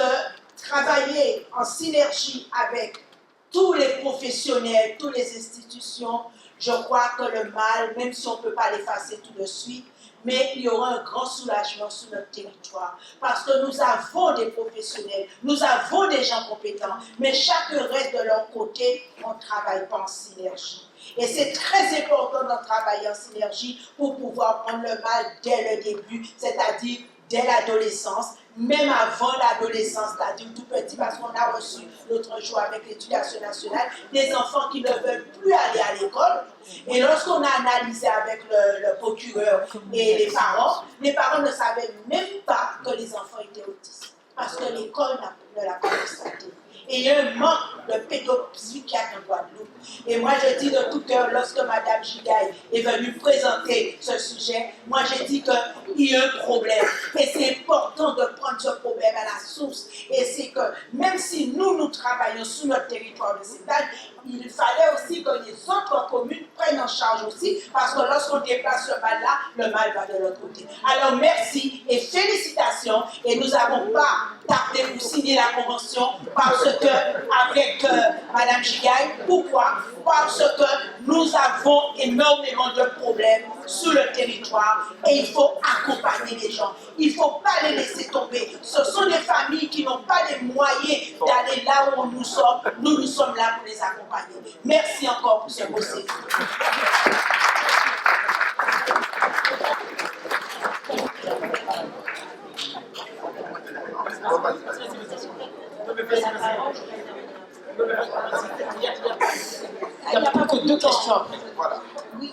C: travailler en synergie avec tous les professionnels, toutes les institutions, je crois que le mal, même si on ne peut pas l'effacer tout de suite, mais il y aura un grand soulagement sur notre territoire. Parce que nous avons des professionnels, nous avons des gens compétents, mais chacun reste de leur côté, on ne travaille pas en synergie. Et c'est très important de travailler en synergie pour pouvoir prendre le mal dès le début, c'est-à-dire dès l'adolescence, même avant l'adolescence, c'est-à-dire tout petit, parce qu'on a reçu l'autre jour avec l'éducation nationale des enfants qui ne veulent plus aller à l'école. Et lorsqu'on a analysé avec le procureur et les parents ne savaient même pas que les enfants étaient autistes, parce que l'école ne l'a pas constaté. Et il y a un manque de pédopsychiatre en Guadeloupe. Et moi, je dis de tout cœur, lorsque Mme Gigaï est venue présenter ce sujet, moi, j'ai dit qu'il y a un problème. Et c'est important de prendre ce problème à la source. Et c'est que même si nous travaillons sur notre territoire de Sainte-Anne, il fallait aussi que les autres communes prennent en charge aussi, parce que lorsqu'on déplace le mal-là, le mal va de l'autre côté. Alors merci et félicitations. Et nous n'avons pas tardé pour signer la convention parce que, avec Mme Gigaï, pourquoi? Parce que nous avons énormément de problèmes sur le territoire et il faut accompagner les gens. Il ne faut pas les laisser tomber. Ce sont des familles qui n'ont pas les moyens d'aller là où nous sommes. Nous sommes là pour les accompagner. Merci encore pour ce beau séjour.
D: Il n'y a pas que 2 questions.
E: Oui,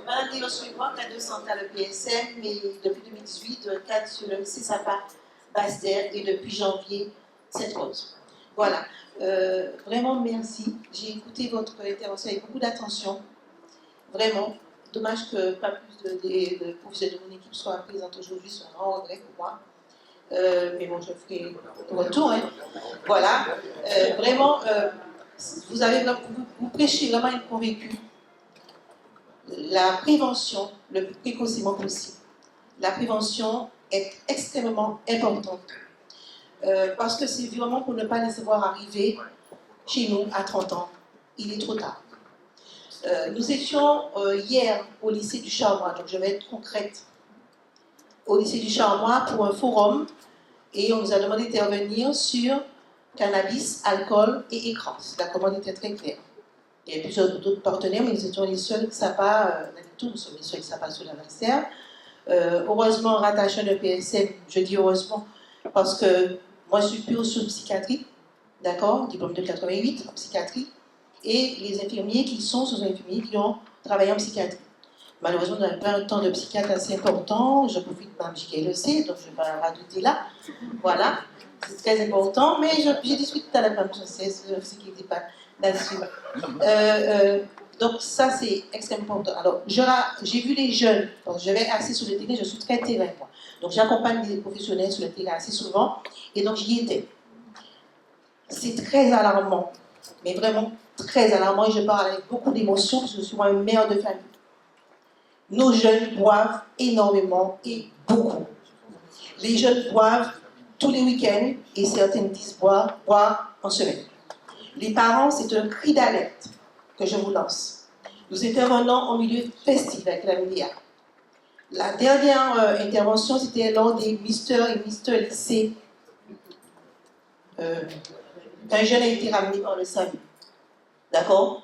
E: Madame Léon Suivant, cadre central le PSM, mais depuis 2018, cadre sur le lycée Sapa Basse-Terre et depuis janvier, Sainte-Rose. Voilà. Vraiment, merci. J'ai écouté votre intervention avec beaucoup d'attention. Vraiment. Dommage que pas plus de professeurs de mon équipe soient présents aujourd'hui, c'est un grand regret pour moi. Mais bon, je ferai le retour. Hein. Voilà. Vraiment, vous prêchez vraiment une convaincue. La prévention, le plus précocement possible. La prévention est extrêmement importante. Parce que c'est vraiment pour ne pas laisser voir arriver chez nous à 30 ans. Il est trop tard. Nous étions hier au lycée du Charmois, donc je vais être concrète. Au lycée du Charmois pour un forum et on nous a demandé d'intervenir sur cannabis, alcool et écran. La commande était très claire. Il y a plusieurs d'autres partenaires, mais nous étions les seuls SAPA, nous sommes les seuls SAPA sur la Basse-Terre heureusement rattaché à l'EPSM, je dis heureusement, parce que moi je suis pure sur psychiatrie, d'accord, diplôme de 88 en psychiatrie, et les infirmiers qui sont, ce sont les infirmiers qui ont travaillé en psychiatrie. Malheureusement, on n'a pas un temps de psychiatre assez important, je profite de Mme J. le sait, donc je ne vais pas rajouter là, voilà, c'est très important, mais j'ai discuté tout à l'heure, je sais ce qui n'était pas là-dessus. Donc ça c'est extrêmement important. Alors j'ai vu les jeunes, donc je vais assez sur le terrain, je suis très terrain moi. Donc j'accompagne les professionnels sur le terrain assez souvent, et donc j'y étais. C'est très alarmant, mais vraiment très alarmant, et je parle avec beaucoup d'émotion parce que je suis moi une mère de famille. Nos jeunes boivent énormément et beaucoup. Les jeunes boivent tous les week-ends et certaines disent boire en semaine. Les parents, c'est un cri d'alerte que je vous lance. Nous intervenons en milieu festif avec la MDA. La dernière intervention, c'était lors des Mister et Mister lycée. Un jeune a été ramené par le SAMU. D'accord?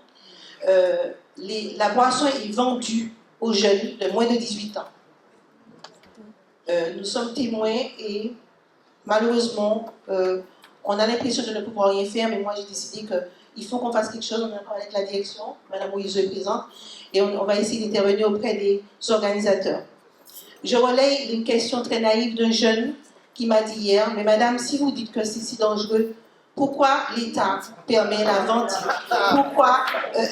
E: La boisson est vendue aux jeunes de moins de 18 ans. Nous sommes témoins et malheureusement, on a l'impression de ne pouvoir rien faire, mais moi j'ai décidé qu'il faut qu'on fasse quelque chose. On a parlé avec la direction, Mme Moïse est présente, et on va essayer d'intervenir auprès des organisateurs. Je relaye une question très naïve d'un jeune qui m'a dit hier, mais madame, si vous dites que c'est si dangereux, pourquoi l'État permet la vente? Pourquoi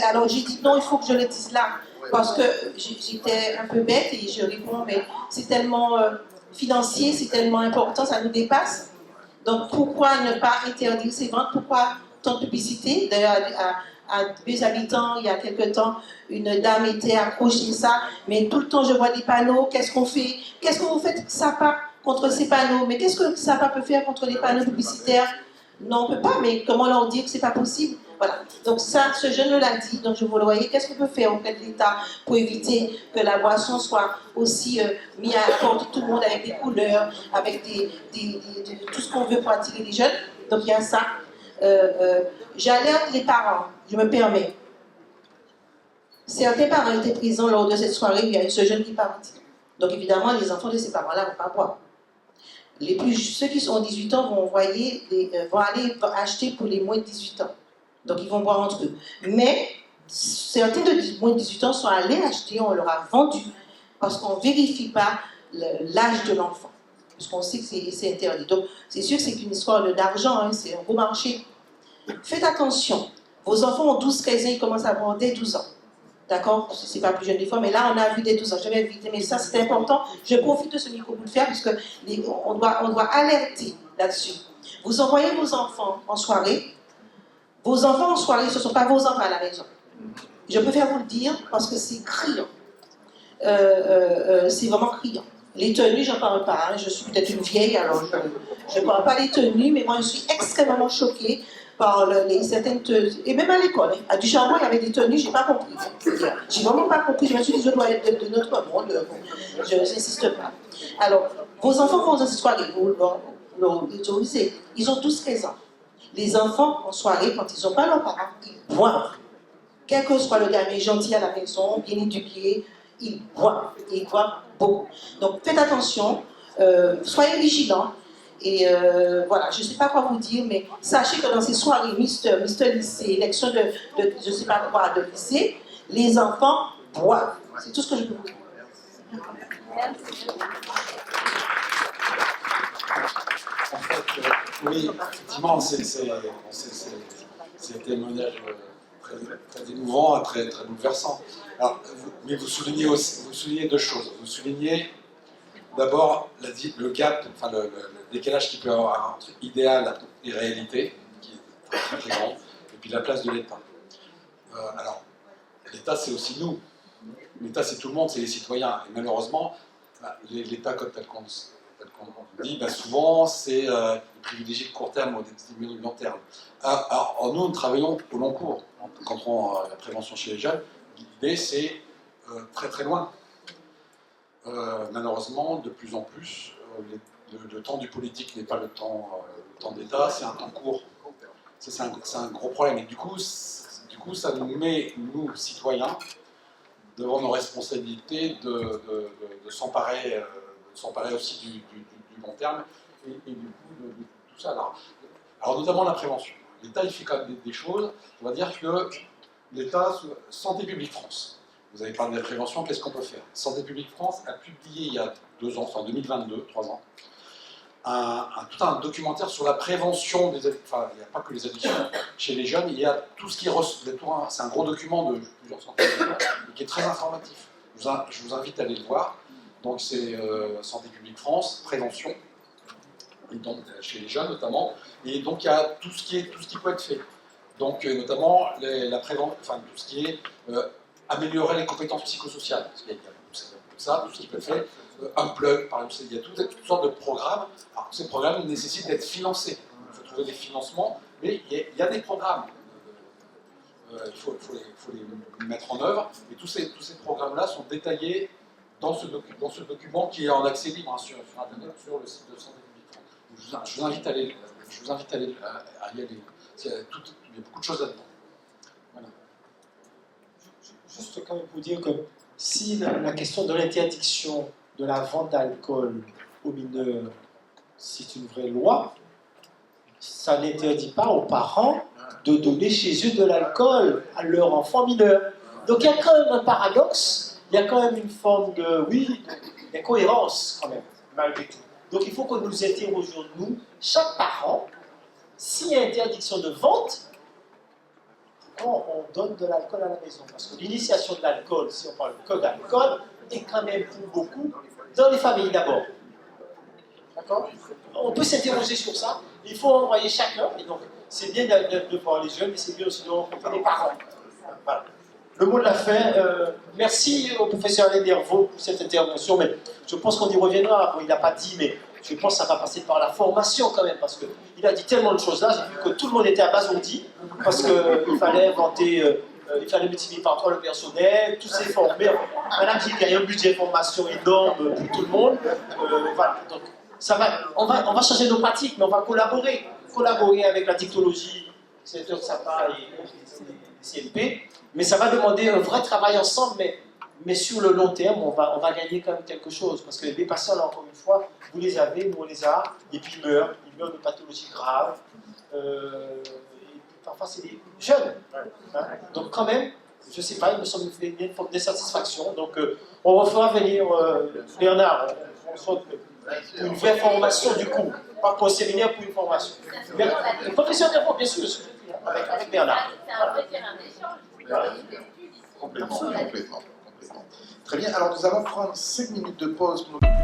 E: alors j'ai dit non, il faut que je le dise là, parce que j'étais un peu bête et je réponds, mais c'est tellement financier, c'est tellement important, ça nous dépasse. Donc pourquoi ne pas interdire ces ventes? Pourquoi tant de publicité? D'ailleurs, à 2 habitants, il y a quelque temps, une dame était accrochée ça, mais tout le temps je vois des panneaux, qu'est-ce qu'on fait? Qu'est-ce que vous faites, SAPA, contre ces panneaux? Mais qu'est-ce que SAPA peut faire contre les panneaux publicitaires? Non, on ne peut pas, mais comment leur dire que ce n'est pas possible? Voilà. Donc ça, ce jeune me l'a dit, donc je vous le voyez, qu'est-ce qu'on peut faire auprès de l'État pour éviter que la boisson soit aussi mise à la portée de tout le monde avec des couleurs, avec tout ce qu'on veut pour attirer les jeunes? Donc il y a ça. J'alerte les parents, je me permets. Certains parents étaient présents lors de cette soirée, il y a ce jeune qui est parti. Donc évidemment, les enfants de ces parents-là ne vont pas boire. Ceux qui ont 18 ans vont aller acheter pour les moins de 18 ans. Donc ils vont boire entre eux. Mais certains de moins de 18 ans sont allés acheter, on leur a vendu, parce qu'on ne vérifie pas l'âge de l'enfant. Puisqu'on sait que c'est interdit. Donc c'est sûr que c'est une histoire d'argent, hein, c'est un gros marché. Faites attention. Vos enfants ont 12-13 ans, ils commencent à boire dès 12 ans. D'accord? Ce n'est pas plus jeune des fois, mais là, on a vu dès 12 ans. Je vais éviter, mais ça, c'est important. Je profite de ce micro pour le faire, parce qu'on doit alerter là-dessus. Vous envoyez vos enfants en soirée. Vos enfants en soirée, ce ne sont pas vos enfants à la maison. Je préfère vous le dire, parce que c'est criant. C'est vraiment criant. Les tenues, j'en parle pas. Hein. Je suis peut-être une vieille, alors je ne parle pas des tenues, mais moi, je suis extrêmement choquée par certaines tenues. Et même à l'école, hein. À Duchambon, il y avait des tenues, je n'ai pas compris. J'ai vraiment pas compris. Je me suis dit, je dois être de notre monde. Je n'insiste pas. Alors, vos enfants vont dans cette soirée, vous leur autorisez. Ils ont 12-13 ans. Les enfants, en soirée, quand ils n'ont pas leurs parents, ils boivent. Quel que soit le gamin gentil à la maison, bien éduqué, ils boivent. Et ils boivent beaucoup. Donc, faites attention. Soyez vigilants. Et voilà, je ne sais pas quoi vous dire, mais sachez que dans ces soirées Mister lycée, élection de je ne sais pas quoi, de lycée, les enfants boivent. C'est tout ce que je peux vous dire.
B: En fait, oui, effectivement, c'est un témoignage très émouvant, très bouleversant. Alors, mais vous soulignez deux choses. Vous soulignez d'abord le gap, enfin le décalage qu'il peut y avoir entre idéal et réalité, qui est très, très grand, et puis la place de l'État. Alors, l'État, c'est aussi nous. L'État, c'est tout le monde, c'est les citoyens. Et malheureusement, l'État, tel qu'on dit, souvent, c'est privilégier le court terme au détriment du long terme. Alors, nous travaillons au long cours. Quand on la prévention chez les jeunes, l'idée, c'est très très loin. Malheureusement, de plus en plus, le temps du politique n'est pas le temps d'État, c'est un temps court. C'est un gros problème. Et du coup, ça nous met, nous, citoyens, devant nos responsabilités de s'emparer aussi du long terme et du coup de tout ça. Alors notamment la prévention. L'État il fait quand même des choses. On va dire que l'État, Santé publique France. Vous avez parlé de la prévention, qu'est-ce qu'on peut faire? Santé publique France a publié il y a 2 ans, en 2022, 3 ans, tout un documentaire sur la prévention des addictions. Enfin, il n'y a pas que les addictions chez les jeunes, il y a tout ce qui c'est un gros document de plusieurs centaines de pages, qui est très informatif. Je vous invite à aller le voir. Donc c'est Santé publique France, prévention, et donc chez les jeunes notamment. Et donc il y a tout ce qui peut être fait. Donc notamment la prévention, enfin tout ce qui est améliorer les compétences psychosociales. Parce qu'il y a beaucoup de ça, tout ce qui peut être fait. Unplug, par exemple, il y a toutes sortes de programmes. Alors, ces programmes nécessitent d'être financés. Il faut trouver des financements, mais il y a des programmes. Il faut les mettre en œuvre. Et tous ces programmes-là sont détaillés dans ce document qui est en accès libre sur Internet, sur le site de Santé publique France. Je vous invite à y aller. Il y a beaucoup de choses là-dedans. Voilà.
A: Juste quand même pour dire que si la question de l'interdiction de la vente d'alcool aux mineurs, c'est une vraie loi, ça n'interdit pas aux parents de donner chez eux de l'alcool à leurs enfants mineurs. Donc il y a quand même un paradoxe, il y a quand même une forme d'incohérence quand même, malgré tout. Donc il faut que nous interrogions, nous, chaque parent, s'il y a interdiction de vente, pourquoi on donne de l'alcool à la maison? Parce que l'initiation de l'alcool, si on parle que d'alcool, est quand même pour beaucoup dans les familles d'abord. D'accord? On peut s'interroger sur ça. Il faut envoyer chacun. Et donc, c'est bien de voir les jeunes, mais c'est bien aussi de rencontrer les parents. Voilà. Le mot de la fin. Merci au professeur Alain Dervaux pour cette intervention. Mais je pense qu'on y reviendra. Bon, il n'a pas dit, mais je pense que ça va passer par la formation quand même. Parce qu'il a dit tellement de choses là. J'ai vu que tout le monde était abasourdi. Parce qu'il fallait inventer. Il fallait multiplier par 3 le personnel, tous s'est formé. Madame Gilles, il y a un budget de formation énorme pour tout le monde. Voilà. Donc, on va changer nos pratiques, mais on va collaborer avec la dictologie, Secteur SAPA et CLP. Mais ça va demander un vrai travail ensemble, mais sur le long terme, on va gagner quand même quelque chose. Parce que les patients, là, encore une fois, vous les avez, nous on les a, et puis ils meurent de pathologies graves. Parfois c'est des jeunes. Hein. Donc quand même, je ne sais pas, il me semble une forme de satisfaction. Donc on refera venir Bernard, on souhaite une vraie formation du coup, pas pour un séminaire, pour une formation. Le professeur Dervaux, bien sûr, avec Bernard.
D: Complètement. Très bien, alors nous allons prendre 5 minutes de pause pour nous...